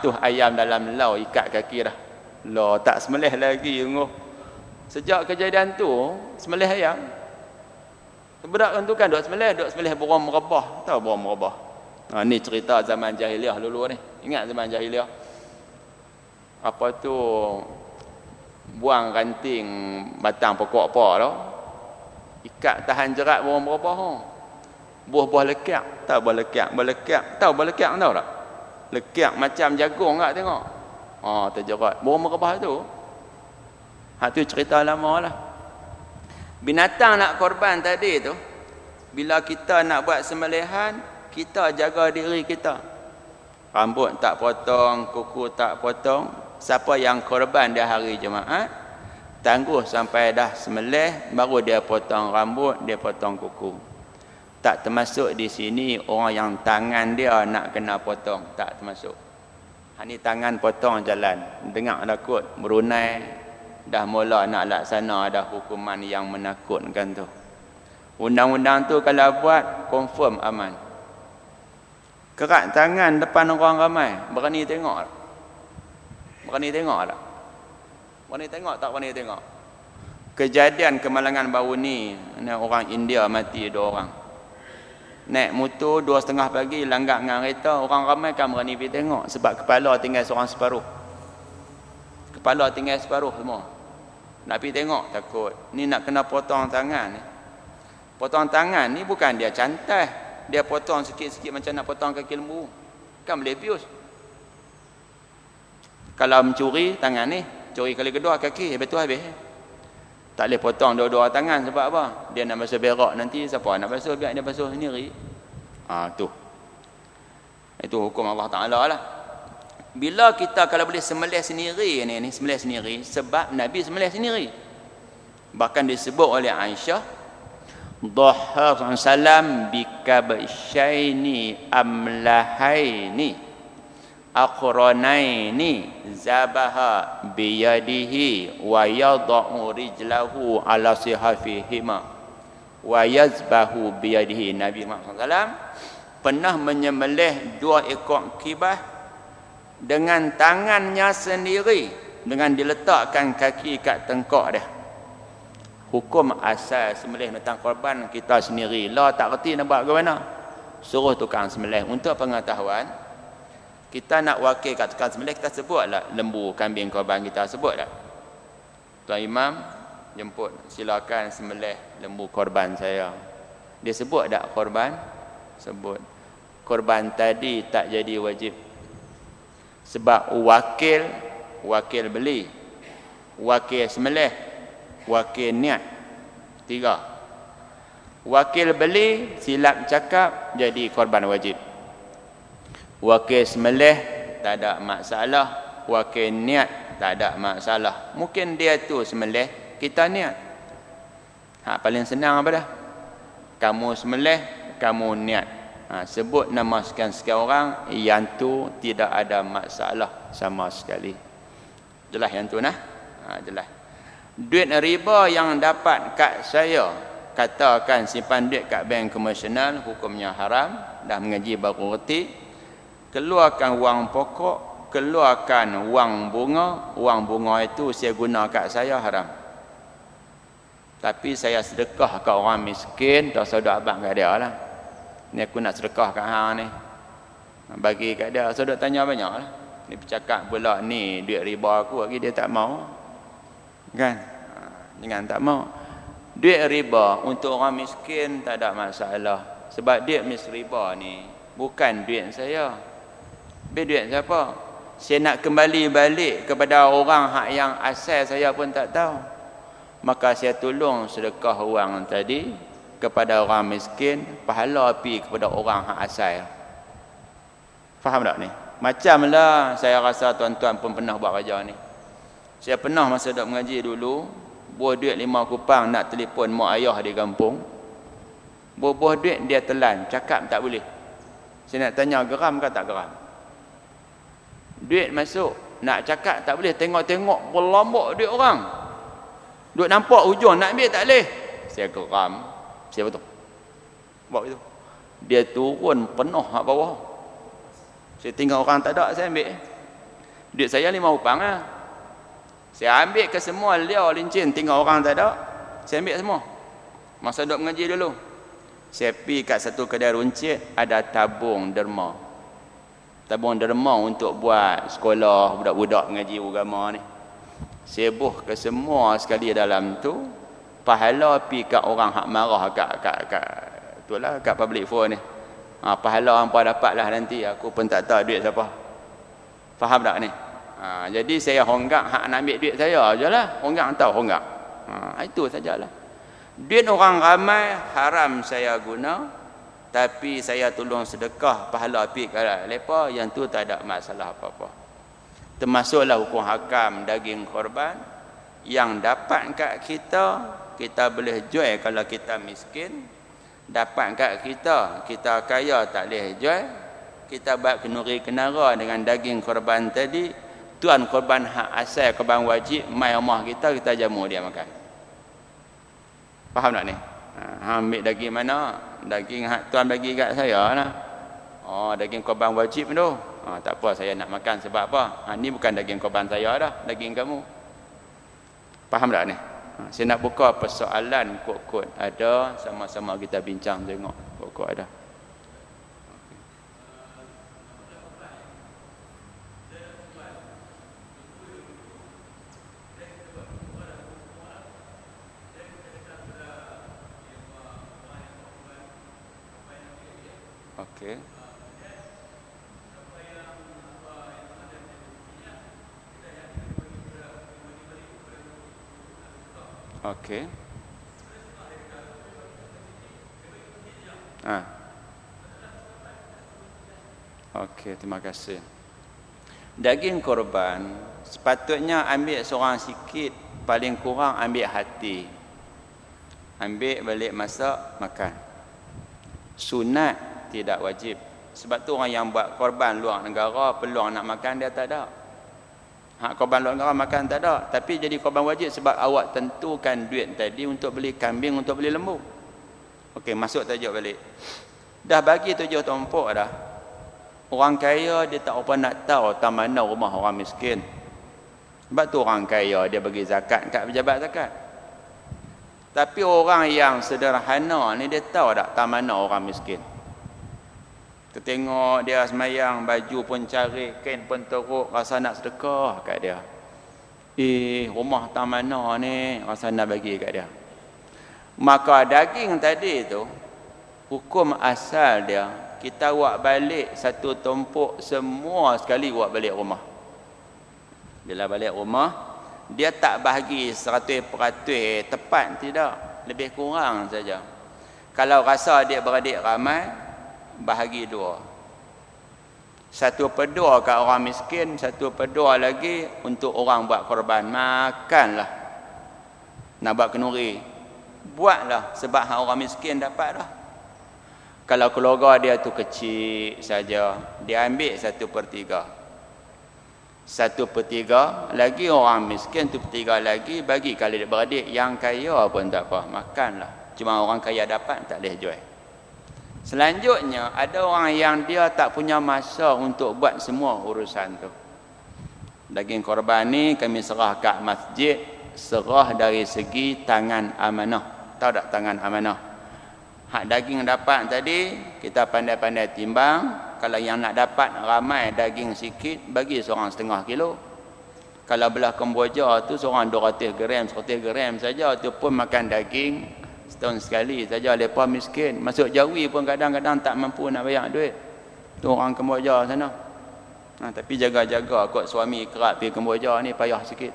Tu ayam dalam lau ikat kaki dah. Lah tak sembelih lagi. Sejak kejadian tu, sembelih ayam. Budak tu kan duk sembelih burung merebah. Tahu burung merebah? Ni cerita zaman jahiliah dulu ni. Ingat zaman jahiliah? Apa tu? Buang ranting batang pokok apa tu? Ikat tahan jerat burung merebah. Buah-buah lekak. Tahu buah lekak? Tahu buah lekak tahu tak? Lekak macam jagung tak tengok? Terjerat. Burung merebah tu. Tu cerita lama lah. Binatang nak korban tadi tu, bila kita nak buat sembelihan, kita jaga diri kita. Rambut tak potong, kuku tak potong. Siapa yang korban dia hari Jumaat, tangguh sampai dah sembelih, baru dia potong rambut, dia potong kuku. Tak termasuk di sini orang yang tangan dia nak kena potong, tak termasuk. Ni tangan potong jalan, dengar dah kot Brunei dah mula nak laksana ada hukuman yang menakutkan tu. Undang-undang tu kalau buat confirm aman. Kerat tangan depan orang ramai, berani tengok tak? Berani tengok tak? Berani tengok tak berani tengok? Kejadian kemalangan baru ni, orang India mati 2 orang. Naik motor 2:30 pagi langgar dengan kereta, orang ramai kan berani pergi tengok sebab kepala tinggal seorang separuh. Kepala tinggal separuh semua. Nak pergi tengok takut. Ni nak kena potong tangan ni. Potong tangan ni bukan dia cantai. Dia potong sikit-sikit macam nak potong kaki lembu. Kan boleh bius. Kalau mencuri tangan ni, curi kali kedua kaki, betul habis. Tak boleh potong dua-dua tangan sebab apa? Dia nak basuh berak nanti, siapa nak basuh? Biar dia basuh sendiri. Tu. Itu hukum Allah Ta'ala lah. Bila kita kalau boleh sembelih sendiri ni sembelih sendiri sebab Nabi sembelih sendiri. Bahkan disebut oleh Aisyah, dhahha sallam bikabshaini amlahaini aqranaini zabaha biyadihi wa yad'u rijlahu ala sihafihima. wa yazbahu biyadihi. Nabi Muhammad SAW pernah menyembelih 2 ekor kibas dengan tangannya sendiri, dengan diletakkan kaki kat tengkok dia. Hukum asal sembelih tentang korban kita sendiri. Lah tak reti nak buat ke mana? Suruh tukang sembelih. Untuk pengetahuan, kita nak wakil kat tukang sembelih, kita sebutlah lembu kambing korban kita, sebutlah. Tuan Imam jemput, silakan sembelih lembu korban saya. Dia sebut tak korban? Sebut. Korban tadi tak jadi wajib. Sebab wakil beli, wakil sembelih, wakil niat. 3. Wakil beli silap cakap jadi korban wajib. Wakil sembelih tak ada masalah, wakil niat tak ada masalah. Mungkin dia tu sembelih, kita niat. Paling senang apa dah? Kamu sembelih, kamu niat. Sebut nama sekian-sekian orang, yang tu tidak ada masalah sama sekali. Jelas yang tu nah? Jelas. Duit riba yang dapat kat saya, katakan simpan duit kat bank komersial, hukumnya haram. Dah mengaji baru reti. Keluarkan wang pokok, keluarkan wang bunga. Wang bunga itu saya guna kat saya, haram. Tapi saya sedekah kat orang miskin, dosa dak abang kat dia lah. Ni aku nak sedekah kat hang ni, bagi kat dia. So duk tanya banyak lah. Ni bercakap pula ni duit riba aku lagi, dia tak mau. Kan? Jangan tak mau. Duit riba untuk orang miskin tak ada masalah. Sebab duit riba ni bukan duit saya. Duit siapa? Saya nak kembali balik kepada orang hak yang asal saya pun tak tahu. Maka saya tolong sedekah wang tadi kepada orang miskin, pahala pi kepada orang hak asal. Faham tak ni? Macamlah saya rasa tuan-tuan pun pernah buat kerja ni. Saya pernah masa dok mengaji dulu, buah duit 5 kupang nak telefon mak ayah di kampung. Buah duit dia telan, cakap tak boleh. Saya nak tanya geram ke tak geram? Duit masuk, nak cakap tak boleh, tengok-tengok berlombok duit orang. Duit nampak hujung, nak ambil tak boleh. Saya geram. Saya betul. Buat itu. Dia turun penuh kat bawah. Saya tinggal orang tak ada, saya ambil. Duit saya 5 kupang lah. Saya ambil ke semua liau lincin, tinggal orang tak ada, saya ambil semua. Masa duk mengaji dulu, saya pergi kat satu kedai runcit, ada tabung derma. Tabung derma untuk buat sekolah budak-budak mengaji agama ni. Saya buh ke semua sekali dalam tu. Pahala pergi kat orang hak marah kat itulah, kat public phone ni. Pahala hangpa dapatlah nanti, aku pun tak tahu duit siapa. Faham tak ni? Jadi saya honggak hak nak ambil duit saya je lah. Honggak tahu honggak. Itu sajalah. Duit orang ramai haram saya guna, tapi saya tolong sedekah pahala pergi kat mereka, yang tu tak ada masalah apa-apa. Termasuklah hukum hakam daging korban yang dapat kat kita, kita boleh jual kalau kita miskin. Dapat kat kita, kita kaya tak boleh jual. Kita buat kenuri kenara dengan daging korban tadi. Tuan korban hak asal, korban wajib, mai rumah kita, kita jamu dia makan. Faham tak ni? Ambil daging mana? Daging hak tuan bagi kat saya lah. Daging korban wajib tu. Tak apa, saya nak makan sebab apa? Ni bukan daging korban saya dah, daging kamu. Faham tak ni? Saya nak buka persoalan kod-kod ada, sama-sama kita bincang tengok kod-kod ada. Okey. Okey. Okey, terima kasih. Daging korban sepatutnya ambil seorang sikit, paling kurang ambil hati. Ambil balik masak, makan. Sunat tidak wajib. Sebab tu orang yang buat korban luar negara, peluang nak makan dia tak ada. Hak korban luar negara makan tak ada. Tapi jadi korban wajib sebab awak tentukan duit tadi untuk beli kambing, untuk beli lembu. Okey, masuk tajuk balik. Dah bagi 7 tumpuk dah. Orang kaya dia tak apa nak tahu tak mana rumah orang miskin. Sebab tu orang kaya dia bagi zakat kat pejabat zakat. Tapi orang yang sederhana ni dia tahu tak mana orang miskin. Kita tengok dia semayang, baju pun cari, kain pun teruk, rasa nak sedekah kat dia. Rumah mana ni, rasa nak bagi kat dia. Maka daging tadi tu, hukum asal dia, kita buat balik satu tumpuk semua sekali buat balik rumah. Bila balik rumah, dia tak bahagi 100% tepat, tidak, lebih kurang saja. Kalau rasa dia beradik ramai, bahagi 2. 1/2 kat orang miskin, 1/2 lagi untuk orang buat korban. Makanlah. Nak buat kenduri, buatlah, sebab orang miskin dapat dah. Kalau keluarga dia tu kecil saja, dia ambil 1/3. 1/3 lagi orang miskin, 1/3 lagi bagi kalau dia beradik. Yang kaya pun tak apa, makanlah. Cuma orang kaya dapat, tak boleh jual. Selanjutnya ada orang yang dia tak punya masa untuk buat semua urusan tu. Daging korban ni kami serah kat masjid, serah dari segi tangan amanah. Tahu tak tangan amanah? Hak daging dapat tadi kita pandai-pandai timbang. Kalau yang nak dapat ramai daging sikit, bagi seorang 1/2 kilo. Kalau belah Kemboja tu seorang 200 gram, 100 gram saja, tu pun makan daging setahun sekali saja. Mereka miskin. Masuk Jawi pun kadang-kadang tak mampu nak bayar duit. Tu orang Kemboja sana. Tapi jaga-jaga kot suami kerap pergi Kemboja ni payah sikit.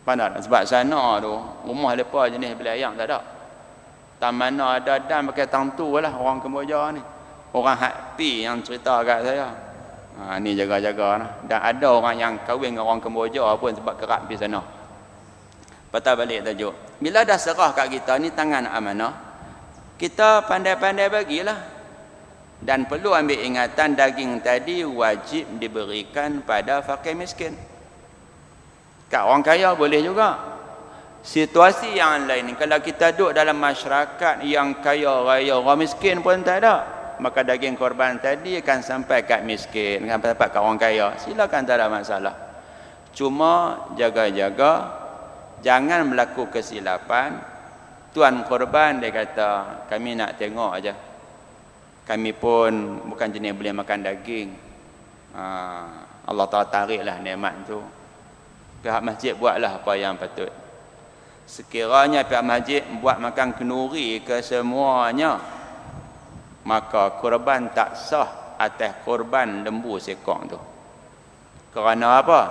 Pandai tak? Sebab sana tu rumah mereka jenis beli ayam tak ada. Tak mana ada dan pakai tangtu lah orang Kemboja ni. Orang hati yang cerita kat saya. Ni jaga-jaga lah. Dan ada orang yang kahwin dengan orang Kemboja pun sebab kerap pergi sana. Patah balik tajuk. Bila dah serah kat kita ni tangan amanah, kita pandai-pandai bagilah. Dan perlu ambil ingatan daging tadi wajib diberikan pada fakir miskin. Kat orang kaya boleh juga. Situasi yang lain, kalau kita duduk dalam masyarakat yang kaya raya, orang miskin pun tak ada, maka daging korban tadi akan sampai kat miskin, akan sampai kat orang kaya. Silakan, tak ada masalah. Cuma jaga-jaga jangan berlaku kesilapan. Tuan korban dia kata, kami nak tengok aja. Kami pun bukan jenis boleh makan daging. Allah Ta'ala tariklah nikmat tu. Pihak masjid buatlah apa yang patut. Sekiranya pihak masjid buat makan kenduri ke semuanya, maka korban tak sah atas korban lembu sekong tu. Kerana apa?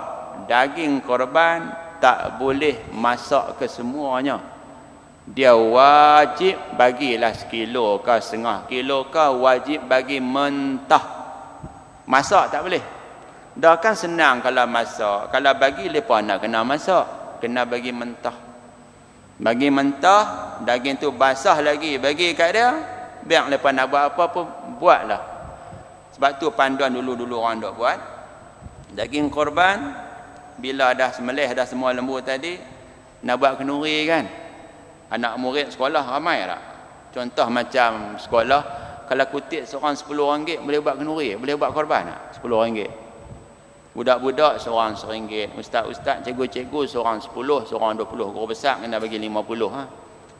Daging korban tak boleh masak ke semuanya. Dia wajib bagilah 1 kilo ke 1/2 kilo ke, wajib bagi mentah. Masak tak boleh. Dah kan senang kalau masak. Kalau bagi lepas nak kena masak, kena bagi mentah. Bagi mentah, daging tu basah lagi bagi kat dia. Biar lepas nak buat apa pun buatlah. Sebab tu panduan dulu-dulu orang dok buat. Daging korban bila dah sembelih dah semua lembu tadi, nak buat kenduri kan. Anak murid sekolah ramai tak? Contoh macam sekolah, kalau kutip seorang RM10 boleh buat kenduri, boleh buat korban tak? RM10. Budak-budak seorang RM1. Ustaz-ustaz, cikgu-cikgu seorang 10, seorang 20. Guru besar kena bagi 50.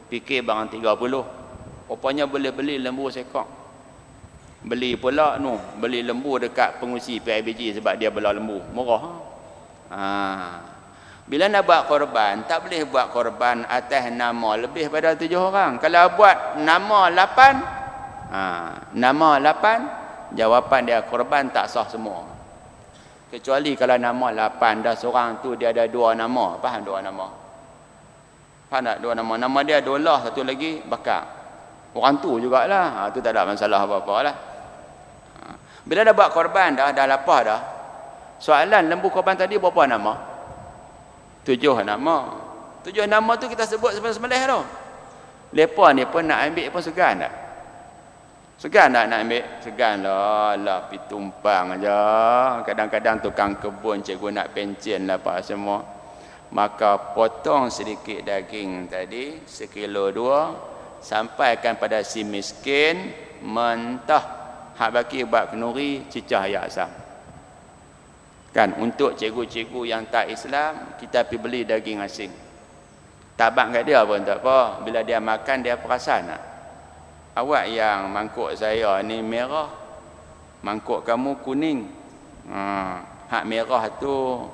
Fikir barang 30. Rupanya boleh beli lembu sekok. Beli pula beli lembu dekat pengusi PIBG sebab dia belah lembu. Murah. Bila nak buat korban, tak boleh buat korban atas nama lebih pada 7 orang. Kalau buat nama 8, nama 8, jawapan dia korban tak sah semua. Kecuali kalau nama 8 dah seorang tu dia ada 2 nama. Faham 2 nama? Faham tak 2 nama? Nama dia Dolah, satu lagi Bakar. Orang tu jugalah. Tu tak ada masalah apa-apa lah. Bila dah buat korban dah lapar dah. Soalan lembu korban tadi berapa nama? 7 nama. 7 nama tu kita sebut sembelih tu. Lepas ni pun nak ambil pun segan tak? Segan tak nak ambil? Segan lah. Pergi tumpang aja. Kadang-kadang tukang kebun cikgu nak pencen lah apa semua. Maka potong sedikit daging tadi, 1 kilo 2, sampaikan pada si miskin mentah. Hak baki buat kenduri cicah air asam. Kan, untuk cikgu-cikgu yang tak Islam, kita pergi beli daging asing. Tabak kat dia pun tak apa. Bila dia makan, dia perasan tak? Awak yang mangkuk saya ni merah, mangkuk kamu kuning. Hak merah tu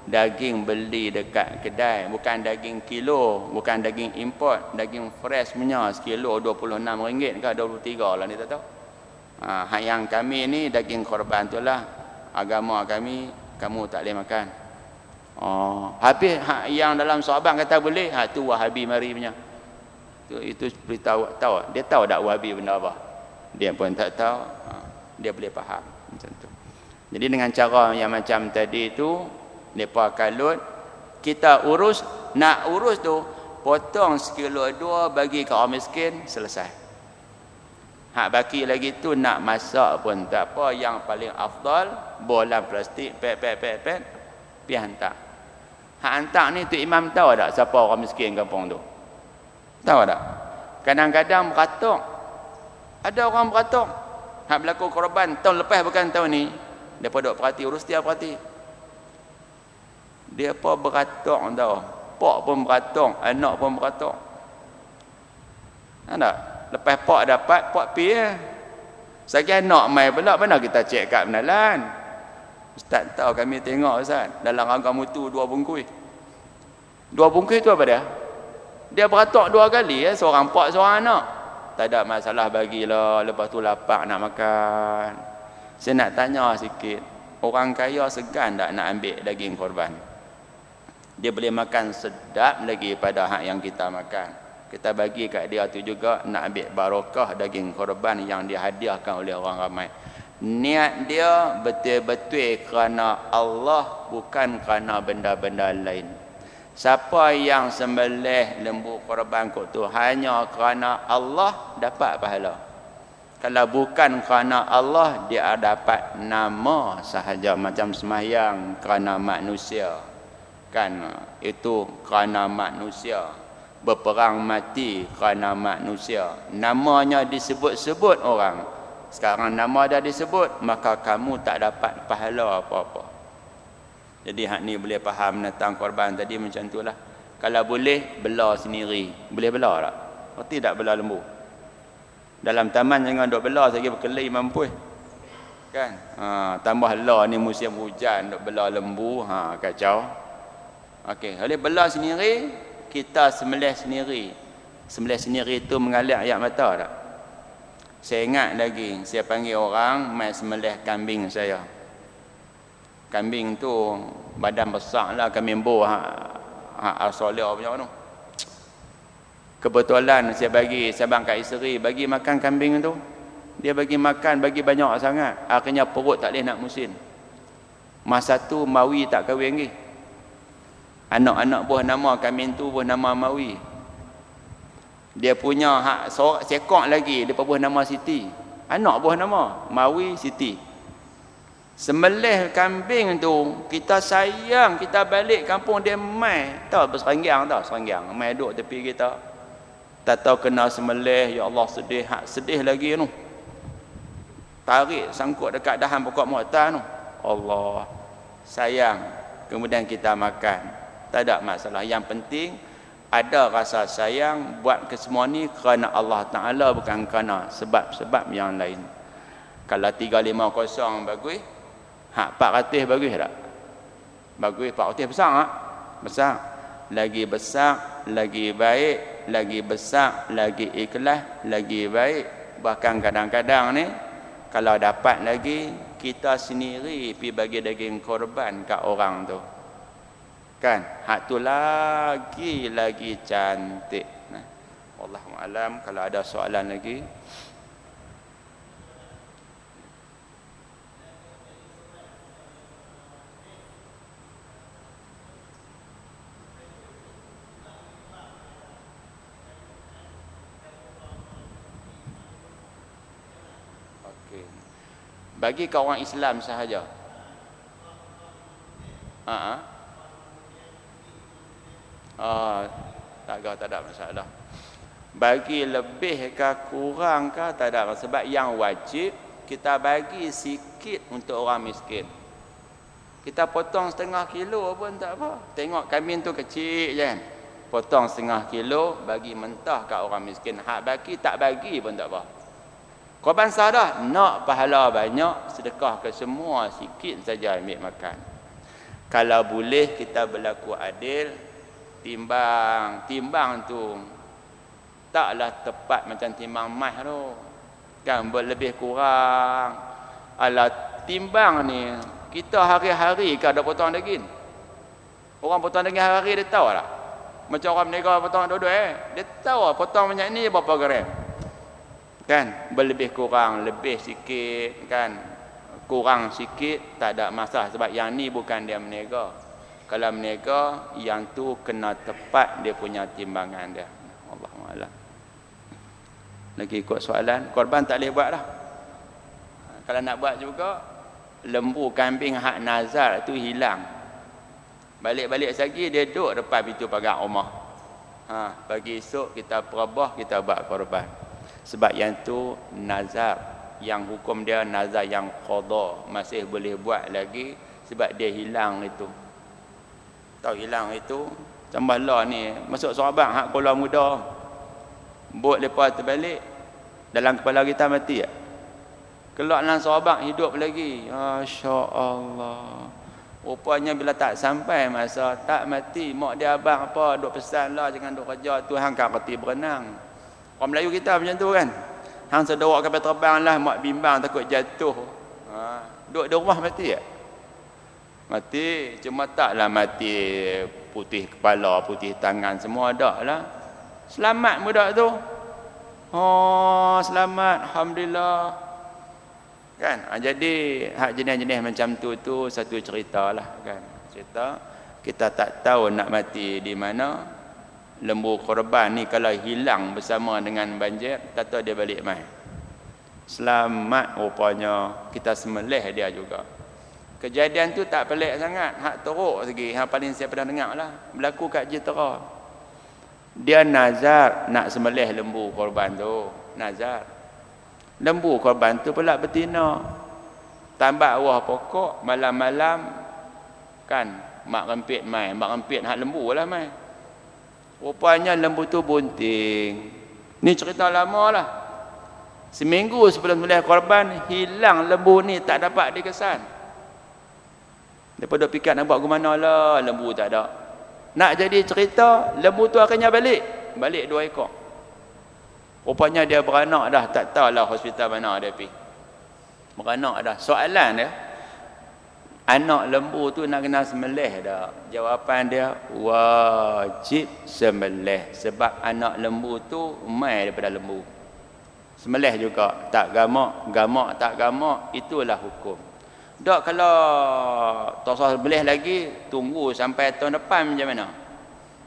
daging beli dekat kedai, bukan daging kilo, bukan daging import, daging fresh punya, sekilo RM26 ke RM23 lah ni, tak tahu. Hak yang kami ni daging korban tu lah, agama kami, kamu tak boleh makan. Habis hak yang dalam sahabat kata boleh, hak tu Wahabi mari punya. Itu beritahu, tahu dia tahu tak Wahabi benda apa? Dia pun tak tahu. Dia boleh faham macam tu. Jadi dengan cara yang macam tadi tu, mereka kalut, kita urus, nak urus tu, potong sekilo dua bagi ke orang miskin, selesai. Hak baki lagi tu nak masak pun tak apa, yang paling afdal, bola plastik, pet, pergi hantar. Hak hantar ni tu imam tahu tak siapa orang miskin kampung tu? Tahu tak? Kadang-kadang beratok. Ada orang beratok. Hak berlaku korban tahun lepas bukan tahun ni. Dia duk perhati, urus dia perhati. Dia apa beratok tau. Pak pun beratok, anak pun beratok. Ada? Lepas pak dapat, pak pi eh. Sagi anak mai pula, mana kita cek kat benalan. Ustaz tahu kami tengok Ustaz, dalam rangka mutu 2 bungkus. 2 bungkus tu apa dia? Dia beratok 2 kali eh, seorang pak, seorang anak. Tak ada masalah bagilah, lepas tu lapar nak makan. Saya nak tanya sikit, orang kaya segan tak nak ambil daging korban? Dia boleh makan sedap lagi pada hak yang kita makan. Kita bagi kat dia tu juga nak ambil barakah daging korban yang dihadiahkan oleh orang ramai. Niat dia betul-betul kerana Allah, bukan kerana benda-benda lain. Siapa yang sembelih lembu korban kot tu hanya kerana Allah, dapat pahala. Kalau bukan kerana Allah, dia dapat nama sahaja, macam sembahyang kerana manusia. Kan, itu kerana manusia. Berperang mati kerana manusia. Namanya disebut-sebut orang. Sekarang nama dah disebut, maka kamu tak dapat pahala apa-apa. Jadi hak ni boleh faham tentang korban tadi macam itulah. Kalau boleh, bela sendiri. Boleh bela tak? Berarti tak bela lembu. Dalam taman jangan duk bela lagi berkelai mampu. Kan? Tambah lah ni musim hujan duk bela lembu, kacau. Okey, boleh bela sendiri, kita sembelih sendiri. Sembelih sendiri itu mengalir air mata tak? Saya ingat lagi, saya panggil orang mai sembelih kambing saya. Kambing tu badan besar lah, kambing bor Australia punya tu. Kebetulan saya bagi sabang kat isteri, bagi makan kambing tu. Dia bagi makan, bagi banyak sangat. Akhirnya perut tak boleh nak musim. Masa tu Mawi tak kahwin lagi. Anak-anak buah nama kambing tu buah nama Mawi. Dia punya hak sekok lagi, dia buah nama Siti. Anak buah nama Mawi, Siti. Sembelih kambing tu, kita sayang, kita balik kampung dia mai. Tahu berseranggang tau, seranggang. Mai duduk tepi kita. Tak tahu kena sembelih, ya Allah sedih, hak sedih lagi tu. Tarik sangkut dekat dahan pokok mu'tah tu. Allah sayang. Kemudian kita makan. Tak ada masalah. Yang penting ada rasa sayang buat kesemua ni kerana Allah Ta'ala, bukan kerana sebab-sebab yang lain. Kalau 350 bagus, 400 bagus tak? Bagus, 400 besar tak? Besar. Lagi besar, lagi baik, lagi besar, lagi ikhlas, lagi baik. Bahkan kadang-kadang ni, kalau dapat lagi, kita sendiri pergi bagi daging korban kat orang tu. Kan? Hak tu lagi cantik. Wallahualam. Kalau ada soalan lagi. Okey. Bagi ke orang Islam sahaja. Tak ada masalah. Bagi lebih ke kurang ke tak ada. Sebab yang wajib kita bagi sikit untuk orang miskin. Kita potong 0,5 kilo pun tak apa. Tengok kambing tu kecil je kan. Potong 0,5 kilo bagi mentah kat orang miskin. Hak bagi tak bagi pun tak apa. Korban sah dah. Nak pahala banyak, sedekah ke semua, sikit saja ambil makan. Kalau boleh kita berlaku adil, timbang tu taklah tepat macam timbang mas tu. Kan berlebih kurang. Alah timbang ni kita hari-hari ke ada potong daging. Orang potong daging hari-hari dia tahu tak? Macam orang berniaga potong dua-dua dia tahu potong banyak ni berapa gram. Kan berlebih kurang, lebih sikit kan, kurang sikit tak ada masalah sebab yang ni bukan dia berniaga. Kalau berniaga yang tu kena tepat dia punya timbangan dia. Allahuakbar. Lagi ikut soalan, korban tak boleh buat dah. Kalau nak buat juga, lembu kambing hak nazar tu hilang. Balik-balik lagi dia duduk depan pintu pagar rumah. Pagi esok kita perabah, kita buat korban. Sebab yang tu nazar, yang hukum dia nazar yang qada, masih boleh buat lagi sebab dia hilang itu. Tahu hilang itu, tambah lah ni masuk sahabat hak Kuala Muda. Bot lepas terbalik dalam kepala kita mati tak? Kelak dalam sahabat hidup lagi. Masya-Allah. Rupanya bila tak sampai masa tak mati, mak dia abang apa duk pesan lah jangan duk kerja, Tuhan kan reti berenang. Orang Melayu kita macam tu kan. Hang sedawak kapal terbang lah, mak bimbang takut jatuh. Duk di rumah mati tak? Mati, cuma taklah mati putih kepala, putih tangan semua dak lah. Selamat budak tu. Oh, selamat, alhamdulillah. Kan? Jadi hak jenis-jenis macam tu satu cerita lah kan. Cerita kita tak tahu nak mati di mana. Lembu korban ni kalau hilang bersama dengan banjir, tak tahu dia balik mai. Selamat rupanya kita sembelih dia juga. Kejadian tu tak pelik sangat, hak teruk lagi, hak paling saya pernah dengar lah. Berlaku kat Jitera. Dia nazar nak sembelih lembu korban tu, nazar. Lembu korban tu pula betina. Tambak bawah pokok malam-malam kan mak rempit mai, mak rempit hak lembu lah mai. Rupanya lembu tu bunting. Ni cerita lama lah. Seminggu sebelum sembelih korban hilang lembu ni, tak dapat dikesan. Lepas duk fikir nak buat ke mana lah, lembu tak ada. Nak jadi cerita, lembu tu akhirnya balik 2 ekor. Rupanya dia beranak dah, tak tahulah hospital mana dia pergi. Beranak dah. Soalan dia, anak lembu tu nak kena sembelih dah? Jawapan dia, wajib sembelih. Sebab anak lembu tu mai daripada lembu. Sembelih juga, tak gamak tak gamak, itulah hukum. Tak kalau tak usah sembelih lagi, tunggu sampai tahun depan macam mana?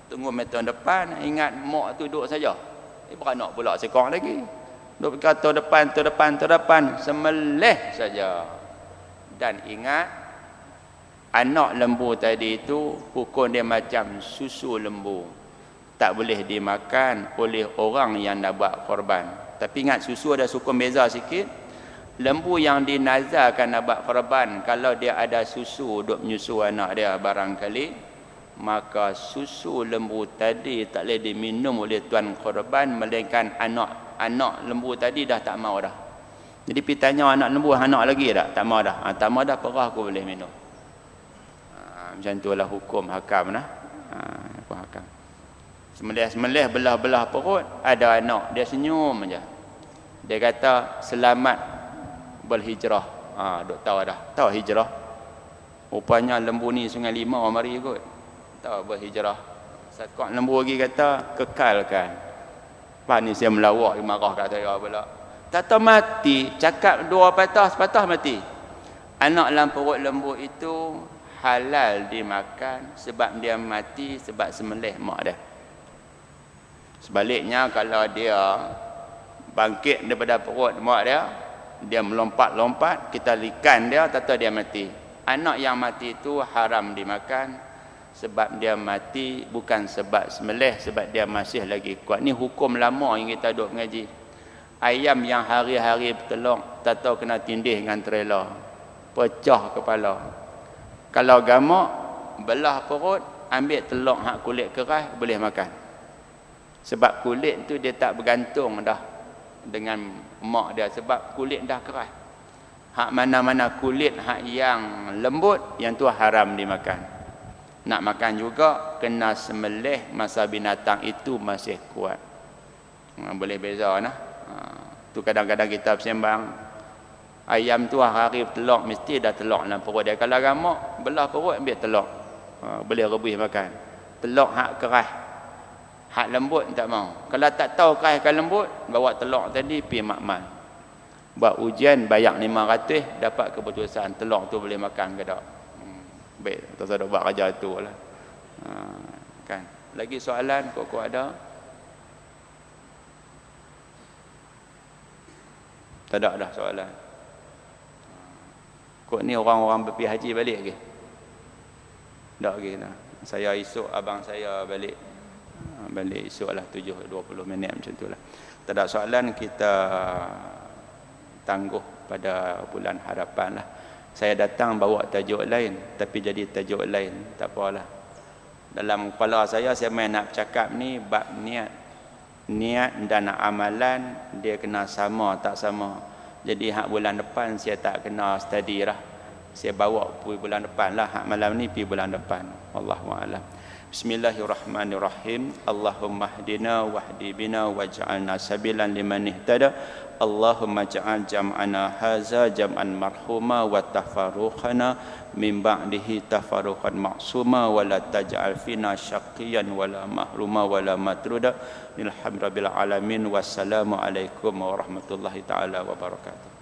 Tunggu sampai tahun depan, ingat mak tu duduk saja. Beranak pula sekorang lagi. Duk kata tahun depan, sembelih saja. Dan ingat, anak lembu tadi itu hukum dia macam susu lembu. Tak boleh dimakan oleh orang yang nak buat korban. Tapi ingat susu ada hukum beza sikit. Lembu yang dinazarkan nak buat korban, kalau dia ada susu duk menyusu anak dia barangkali, maka susu lembu tadi tak boleh diminum oleh tuan korban, melainkan anak lembu tadi dah tak mau dah. Jadi pergi tanya anak lembu, anak lagi tak? Tak mau dah. Tak mau dah, perah aku boleh minum. Macam itulah hukum hakam lah. Hukum hakam. Semelih belah-belah perut, ada anak, dia senyum aja. Dia kata selamat berhijrah. Duk tahu dah. Tahu hijrah. Rupanya lembu ni Sungai Limau mari ikut. Tahu berhijrah. Sekok lembu lagi kata kekalkan. Lepas ni saya melawak, marah kat saya pula. Tak tahu mati, cakap 2 patah, sepatah mati. Anak dalam perut lembu itu halal dimakan sebab dia mati sebab sembelih mak dia. Sebaliknya kalau dia bangkit daripada perut mak dia melompat-lompat, kita likan dia, tak tahu dia mati. Anak yang mati itu haram dimakan Sebab dia mati bukan sebab sembelih, sebab dia masih lagi kuat. Ni hukum lama yang kita duk mengaji. Ayam yang hari-hari bertelur, tak tahu kena tindih dengan trailer, pecah kepala. Kalau gamak, belah perut, ambil telur hak kulit keras, boleh makan. Sebab kulit tu dia tak bergantung dah dengan mak dia, sebab kulit dah keras. Hak mana-mana kulit hak yang lembut, yang tu haram dimakan. Nak makan juga kena sembelih masa binatang itu masih kuat. Boleh beza nah. Tu kadang-kadang kita bersembang, ayam tu hari telur mesti dah telur dalam perut dia. Kalau gamak, belah perut ambil telur. Boleh rebus makan. Telur hak keras, hak lembut tak mau. Kalau tak tahu keras ke lembut, bawa telur tadi pi makmal. Buat ujian bayar 500, dapat keputusan telur tu boleh makan ke tak. Baik, tak usah buat kerja tu lah. Kan. Lagi soalan kok ada? Tak ada dah soalan. Kok ni orang-orang pergi haji balik ke? Tak ke dah. Saya esok abang saya balik. Balik esok lah 7:20 minit macam tu lah. Tak ada soalan, kita tangguh pada bulan harapan lah. Saya datang bawa tajuk lain, tapi jadi tajuk lain, tak apalah. Dalam kepala saya main nak bercakap ni bab niat. Niat dan amalan dia kena sama tak sama. Jadi hak bulan depan saya tak kena study lah. Saya bawa pergi bulan depan lah. Hak malam ni pergi bulan depan. Wallahu a'lam. Bismillahirrahmanirrahim. Allahumma hdina wahdi bina waj'alna sabilan liman ihtada. Allahumma ja'al jam'ana haza jam'an marhuma wa tafarruqana min ba'dihi tafarruqan ma'suma wa la taj'al fina syaqqiyan wa la mahruma wa la matruda. Alhamdulillahirabbil alamin. Wassalamu alaikum warahmatullahi taala wabarakatuh.